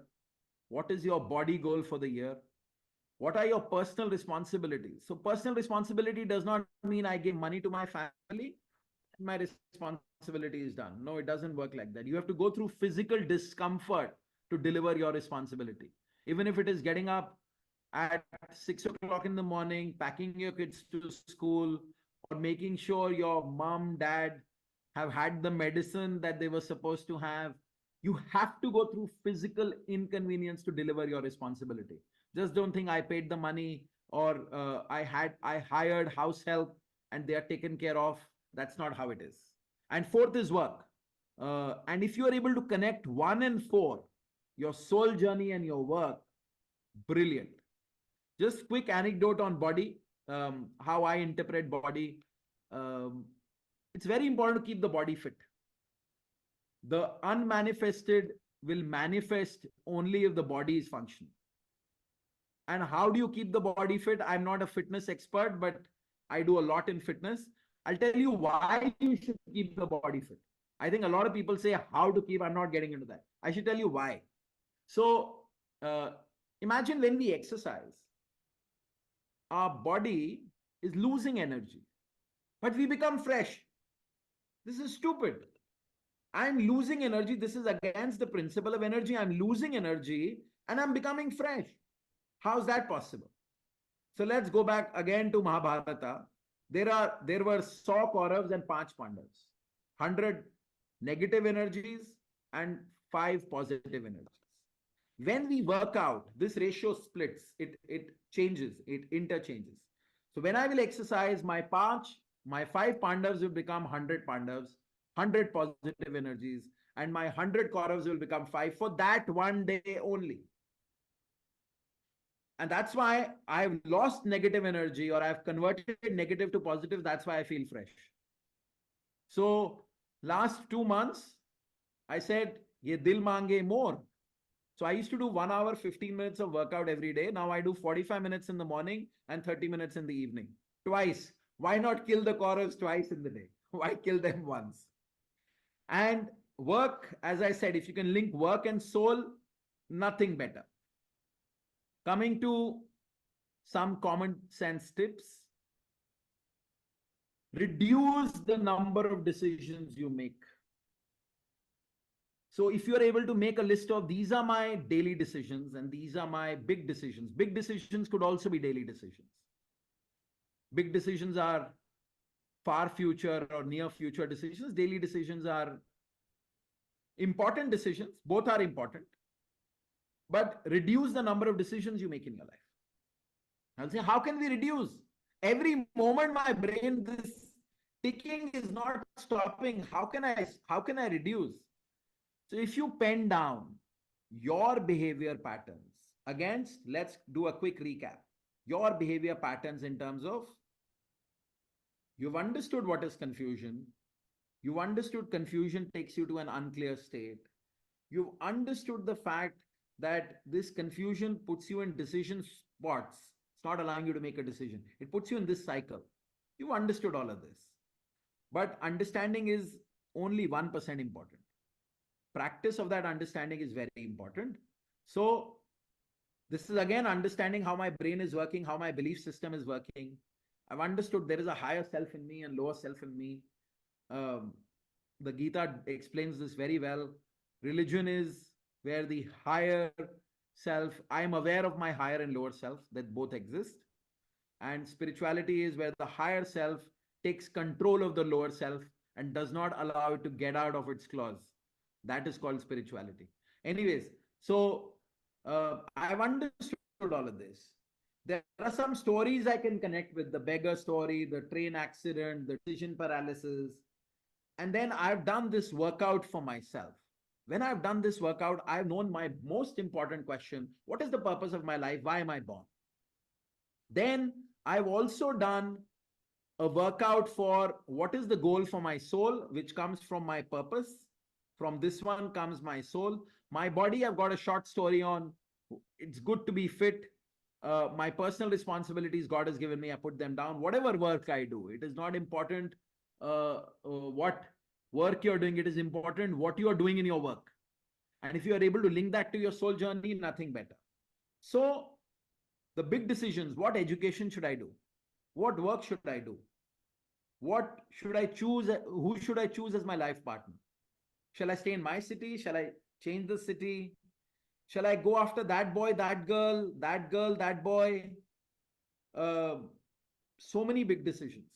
What is your body goal for the year? What are your personal responsibilities? So personal responsibility does not mean I give money to my family, my responsibility is done. No, it doesn't work like that. You have to go through physical discomfort to deliver your responsibility. Even if it is getting up at 6 o'clock in the morning, packing your kids to school, or making sure your mom, dad have had the medicine that they were supposed to have. You have to go through physical inconvenience to deliver your responsibility. Just don't think I paid the money, or I hired house help and they are taken care of. That's not how it is. And fourth is work. And if you are able to connect 1 and 4, your soul journey and your work, brilliant. Just quick anecdote on body, how I interpret body. Um, it's very important to keep the body fit. The unmanifested will manifest only if the body is functioning. And how do you keep the body fit? I'm not a fitness expert, but I do a lot in fitness. I'll tell you why you should keep the body fit. I think a lot of people say how to keep. I'm not getting into that. I should tell you why. So uh, imagine when we exercise, our body is losing energy, but we become fresh. This is stupid. I'm losing energy. This is against the principle of energy. I'm losing energy and I'm becoming fresh. How's that possible? So let's go back again to Mahabharata. There were 100 Kauravas and 5 Pandavas. 100 negative energies and 5 positive energies. When we work out, this ratio splits, it changes, it interchanges. So when I will exercise, my 5 Pandavas will become 100 Pandavas, 100 positive energies, and my 100 Kauravas will become 5 for that one day only. And that's why I've lost negative energy, or I've converted negative to positive. That's why I feel fresh. So last 2 months, I said, ye dil mange more. So I used to do 1 hour, 15 minutes of workout every day. Now I do 45 minutes in the morning and 30 minutes in the evening. Twice. Why not kill the Kauravas twice in the day? Why kill them once? And work, as I said, if you can link work and soul, nothing better. Coming to some common sense tips. Reduce the number of decisions you make. So if you are able to make a list of these are my daily decisions and these are my big decisions. Big decisions could also be daily decisions. Big decisions are far future or near future decisions. Daily decisions are important decisions. Both are important. But reduce the number of decisions you make in your life. I'll say, how can we reduce? Every moment my brain, this ticking is not stopping. How can I reduce? So if you pen down your behavior patterns against, let's do a quick recap. Your behavior patterns in terms of, you've understood what is confusion. You've understood confusion takes you to an unclear state. You've understood the fact that this confusion puts you in decision spots. It's not allowing you to make a decision. It puts you in this cycle. You've understood all of this. But understanding is only 1% important. Practice of that understanding is very important. So this is again understanding how my brain is working, how my belief system is working. I've understood there is a higher self in me and lower self in me. The Gita explains this very well. Religion is where the higher self, I am aware of my higher and lower self, that both exist. And spirituality is where the higher self takes control of the lower self and does not allow it to get out of its claws. That is called spirituality. Anyways, so I've understood all of this. There are some stories I can connect with, the beggar story, the train accident, the decision paralysis. And then I've done this workout for myself. When I've done this workout, I've known my most important question: what is the purpose of my life? Why am I born? Then I've also done a workout for what is the goal for my soul, which comes from my purpose. From this one comes my soul. My body, I've got a short story on. It's good to be fit. My personal responsibilities God has given me, I put them down. Whatever work I do, it is not important what work you're doing. It is important what you are doing in your work. And if you are able to link that to your soul journey, nothing better. So the big decisions: what education should I do? What work should I do? What should I choose? Who should I choose as my life partner? Shall I stay in my city? Shall I change the city? Shall I go after that boy, that girl, that boy? Uh, so many big decisions.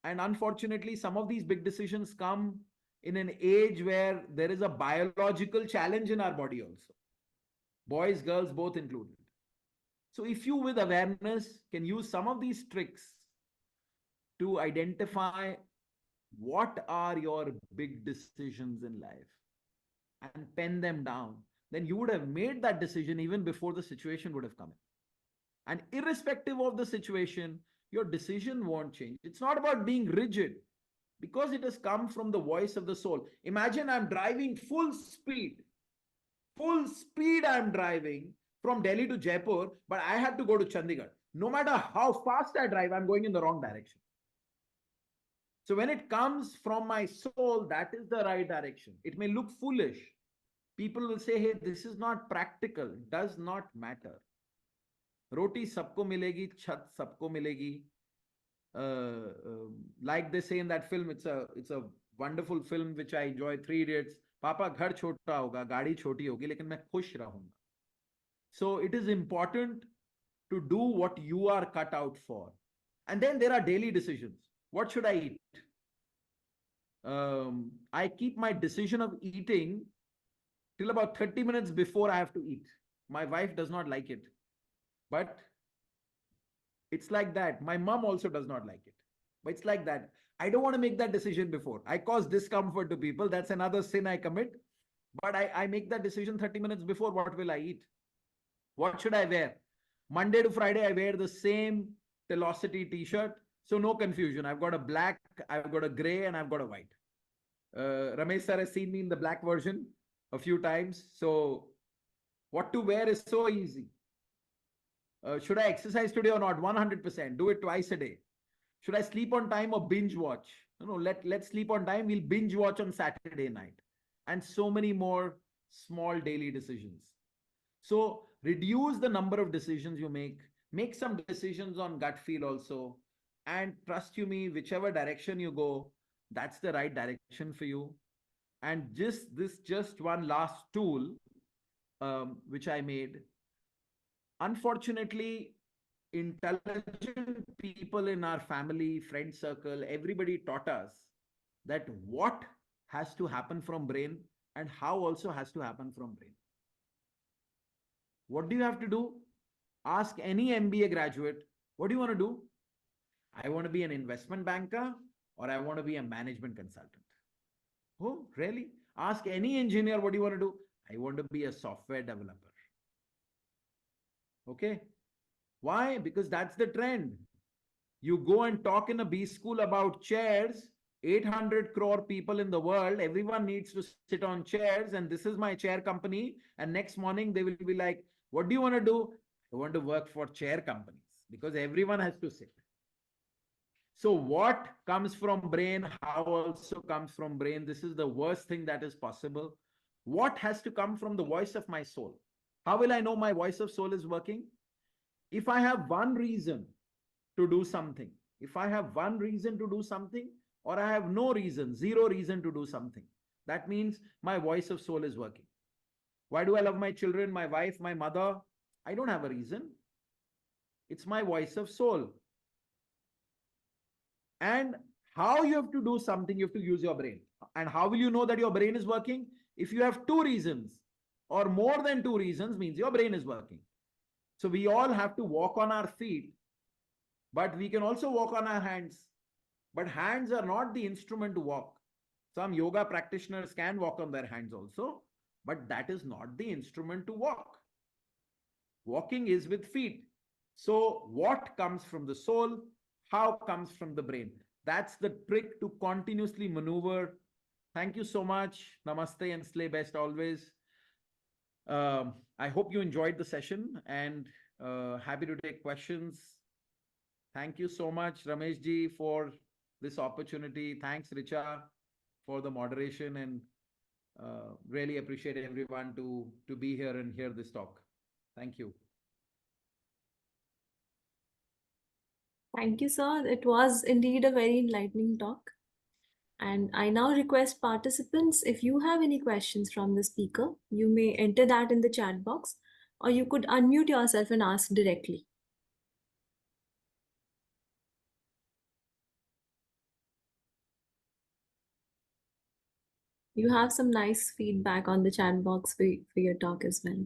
And unfortunately, some of these big decisions come in an age where there is a biological challenge in our body also. Boys, girls, both included. So if you with awareness can use some of these tricks to identify what are your big decisions in life and pen them down, then you would have made that decision even before the situation would have come in. And irrespective of the situation, your decision won't change. It's not about being rigid, because it has come from the voice of the soul. Imagine I'm driving full speed I'm driving from Delhi to Jaipur, but I had to go to Chandigarh. No matter how fast I drive, I'm going in the wrong direction. So when it comes from my soul, that is the right direction. It may look foolish. People will say, hey, this is not practical. It does not matter. Roti sabko milegi, chhat sabko milegi. Like they say in that film, it's a wonderful film which I enjoy, Three Idiots. Papa ghar chota hoga, gaadi choti hogi, lekin main khush rahunga. So it is important to do what you are cut out for. And then there are daily decisions. What should I eat? I keep my decision of eating till about 30 minutes before I have to eat. My wife does not like it. But it's like that. My mom also does not like it. But it's like that. I don't want to make that decision before. I cause discomfort to people. That's another sin I commit. But I make that decision 30 minutes before. What will I eat? What should I wear? Monday to Friday, I wear the same Talocity t-shirt. So no confusion. I've got a black, I've got a gray, and I've got a white. Ramesh sir has seen me in the black version a few times. So what to wear is so easy. Should I exercise today or not? 100%. Do it twice a day. Should I sleep on time or binge watch? No, let's sleep on time. We'll binge watch on Saturday night. And so many more small daily decisions. So reduce the number of decisions you make. Make some decisions on gut feel also. And trust you me, whichever direction you go, that's the right direction for you. And just one last tool, which I made. Unfortunately, intelligent people in our family, friend circle, everybody taught us that what has to happen from brain and how also has to happen from brain. What do you have to do? Ask any MBA graduate, what do you want to do? I want to be an investment banker or I want to be a management consultant. Oh, really? Ask any engineer, what do you want to do? I want to be a software developer. Okay. Why? Because that's the trend. You go and talk in a B school about chairs, 800 crore people in the world, everyone needs to sit on chairs, and this is my chair company. And next morning, they will be like, what do you want to do? I want to work for chair companies, because everyone has to sit. So what comes from brain, how also comes from brain. This is the worst thing that is possible. What has to come from the voice of my soul? How will I know my voice of soul is working? If I have one reason to do something, if I have one reason to do something, or I have no reason, zero reason to do something, that means my voice of soul is working. Why do I love my children, my wife, my mother? I don't have a reason. It's my voice of soul. And how you have to do something, you have to use your brain. And how will you know that your brain is working? If you have two reasons or more than two reasons, means your brain is working. So we all have to walk on our feet, but we can also walk on our hands. But hands are not the instrument to walk. Some yoga practitioners can walk on their hands also, but that is not the instrument to walk. Walking is with feet. So, what comes from the soul? How comes from the brain? That's the trick to continuously maneuver. Thank you so much. Namaste and slay best always. I hope you enjoyed the session and happy to take questions. Thank you so much, Ramesh ji, for this opportunity. Thanks, Richa, for the moderation, and really appreciate everyone to be here and hear this talk. Thank you. Thank you, sir. It was indeed a very enlightening talk. And I now request participants, if you have any questions from the speaker, you may enter that in the chat box, or you could unmute yourself and ask directly. You have some nice feedback on the chat box for your talk as well.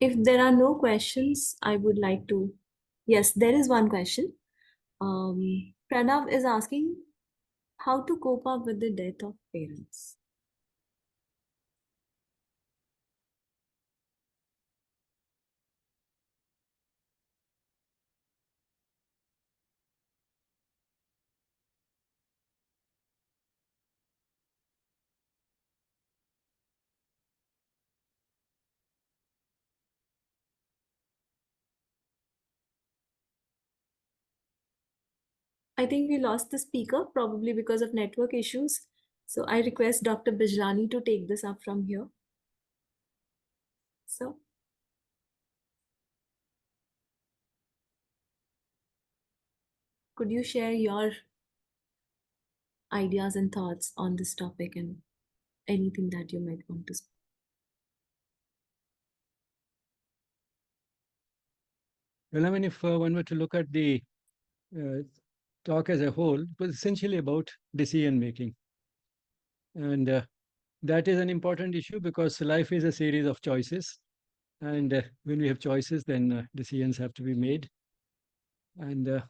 If there are no questions, I would like to. Yes, there is one question. Pranav is asking how to cope up with the death of parents. I think we lost the speaker, probably because of network issues. So I request Dr. Bijlani to take this up from here. So, could you share your ideas and thoughts on this topic and anything that you might want to speak? Well, I mean, if one were to look at the uh, talk as a whole, it was essentially about decision making. And that is an important issue because life is a series of choices. And when we have choices, then decisions have to be made. And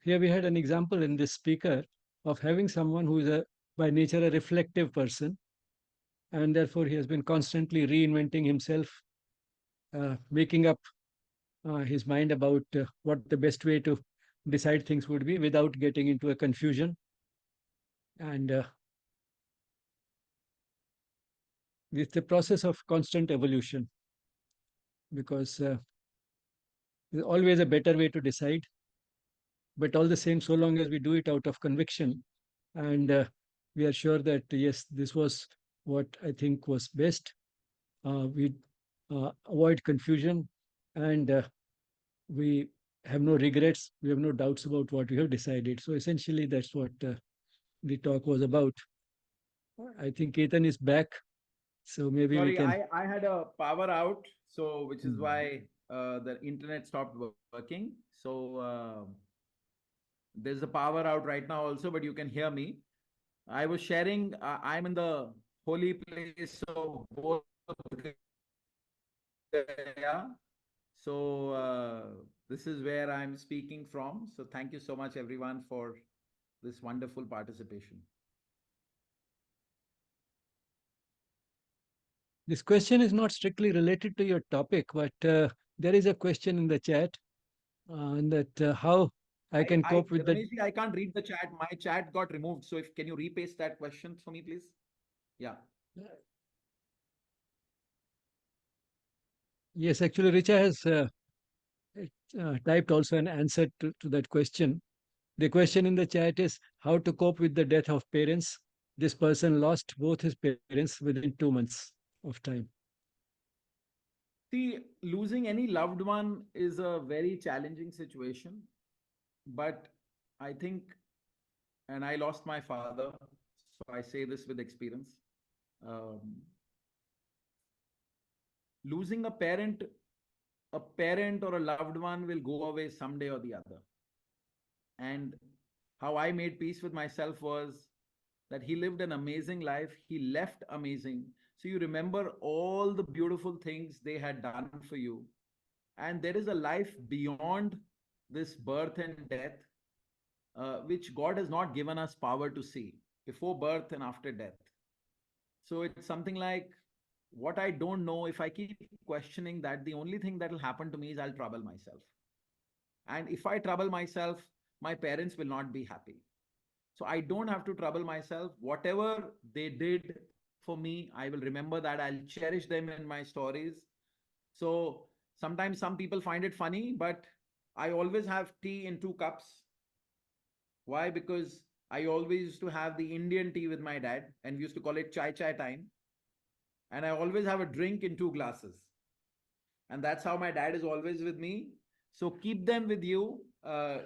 here we had an example in this speaker of having someone who is by nature a reflective person, and therefore he has been constantly reinventing himself, making up his mind about what the best way to decide things would be without getting into a confusion. And it's the process of constant evolution because there's always a better way to decide, but all the same, so long as we do it out of conviction and we are sure that yes, this was what I think was best, we avoid confusion, and we have no regrets, we have no doubts about what we have decided. So essentially that's what the talk was about. I think Ketan is back, so maybe we Sorry, can. I had a power out, so which is Hmm. why the internet stopped working. So there's a power out right now also, but you can hear me. I was sharing. I'm in the holy place of Bodh Gaya. So this is where I'm speaking from. So thank you so much, everyone, for this wonderful participation. This question is not strictly related to your topic, but there is a question in the chat that how I can cope with the. Ramesh ji, I can't read the chat. My chat got removed. So if can you repaste that question for me, please? Yeah. Yes, actually, Richa has typed also an answer to that question. The question in the chat is how to cope with the death of parents. This person lost both his parents within 2 months of time. See, losing any loved one is a very challenging situation, but I think, and I lost my father, so I say this with experience. Um, Losing a parent or a loved one will go away someday or the other. And how I made peace with myself was that he lived an amazing life. He left amazing. So you remember all the beautiful things they had done for you. And there is a life beyond this birth and death, which God has not given us power to see before birth and after death. So it's something like what I don't know, if I keep questioning that, the only thing that will happen to me is I'll trouble myself. And if I trouble myself, my parents will not be happy. So I don't have to trouble myself. Whatever they did for me, I will remember that. I'll cherish them in my stories. So sometimes some people find it funny, but I always have tea in 2 cups. Why? Because I always used to have the Indian tea with my dad, and we used to call it chai chai time. And I always have a drink in 2 glasses. And that's how my dad is always with me. So keep them with you.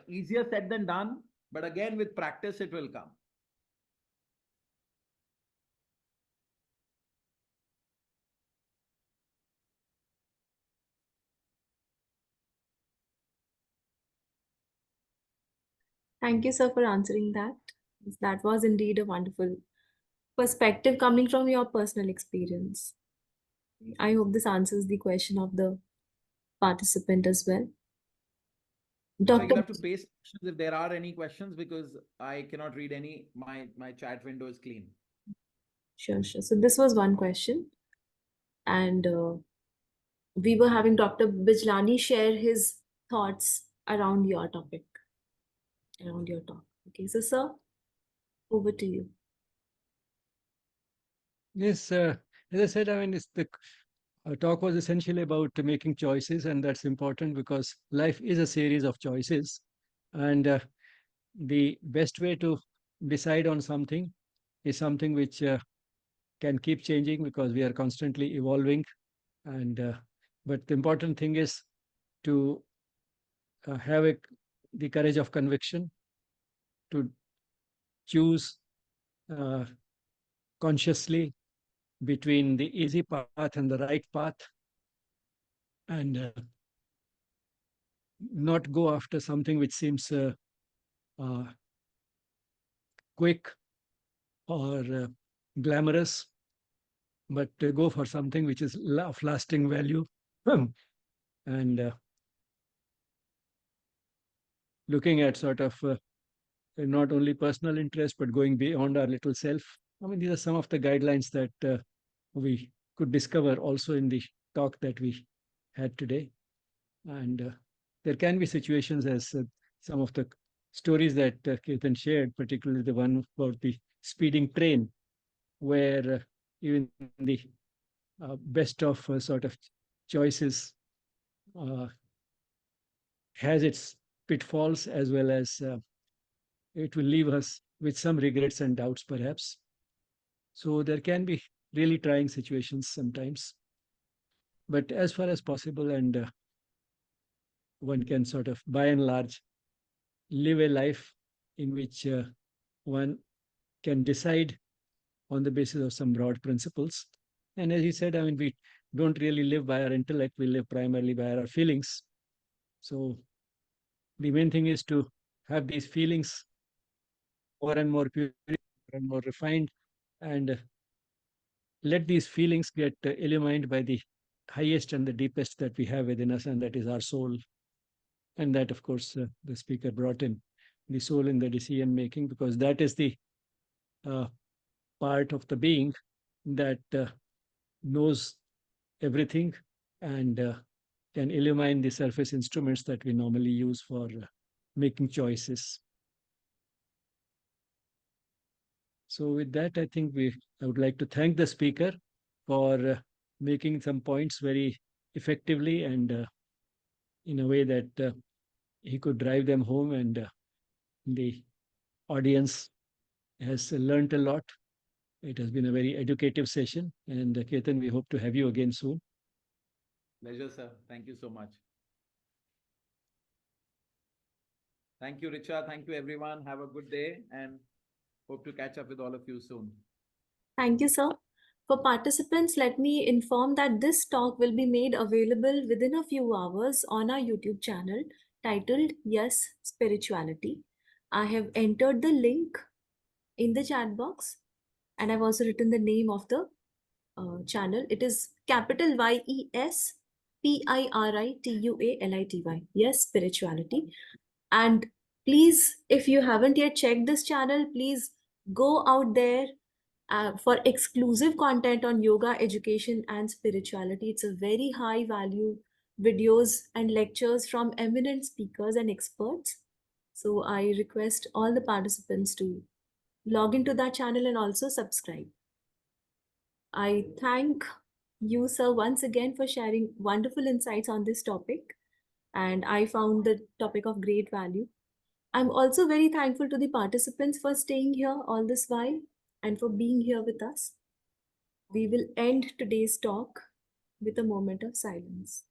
Easier said than done, but again, with practice, it will come. Thank you, sir, for answering that. That was indeed a wonderful perspective coming from your personal experience. I hope this answers the question of the participant as well. So you'll Doctor, have to paste questions if there are any questions because I cannot read any. My chat window is clean. sure, sure. So this was one question, and we were having Dr. Bijlani share his thoughts around your topic, around your talk. Okay, so sir, over to you. Yes, as I said, I mean, the talk was essentially about making choices, and that's important because life is a series of choices. And the best way to decide on something is something which can keep changing because we are constantly evolving. And but the important thing is to have the courage of conviction to choose uh, consciously between the easy path and the right path, and not go after something which seems uh, quick or glamorous, but go for something which is of lasting value. And looking at sort of not only personal interest, but going beyond our little self. I mean, these are some of the guidelines that we could discover also in the talk that we had today. And there can be situations, as some of the stories that Ketan shared, particularly the one about the speeding train, where even the best of sort of choices uh, has its pitfalls, as well as it will leave us with some regrets and doubts, perhaps. So there can be really trying situations sometimes. But as far as possible, and one can sort of, by and large, live a life in which one can decide on the basis of some broad principles. And as he said, I mean, we don't really live by our intellect, we live primarily by our feelings. So the main thing is to have these feelings more and more pure and more refined, and let these feelings get illumined by the highest and the deepest that we have within us, and that is our soul. And that, of course, the speaker brought in the soul in the decision making, because that is the uh, part of the being that knows everything and can illumine the surface instruments that we normally use for making choices. So with that, I think I would like to thank the speaker for making some points very effectively and in a way that he could drive them home, and the audience has learnt a lot. It has been a very educative session, and Ketan, we hope to have you again soon. Pleasure, sir. Thank you so much. Thank you, Richa. Thank you, everyone. Have a good day and hope to catch up with all of you soon. Thank you, sir. For participants, let me inform that this talk will be made available within a few hours on our YouTube channel titled Yes, Spirituality. I have entered the link in the chat box and I've also written the name of the channel. It is capital YESPIRITUALITY. Yes, Spirituality. And please, if you haven't yet checked this channel, please go out there for exclusive content on yoga, education, and spirituality. It's a very high value videos and lectures from eminent speakers and experts. So I request all the participants to log into that channel and also subscribe. I thank you, sir, once again for sharing wonderful insights on this topic. And I found the topic of great value. I'm also very thankful to the participants for staying here all this while and for being here with us. We will end today's talk with a moment of silence.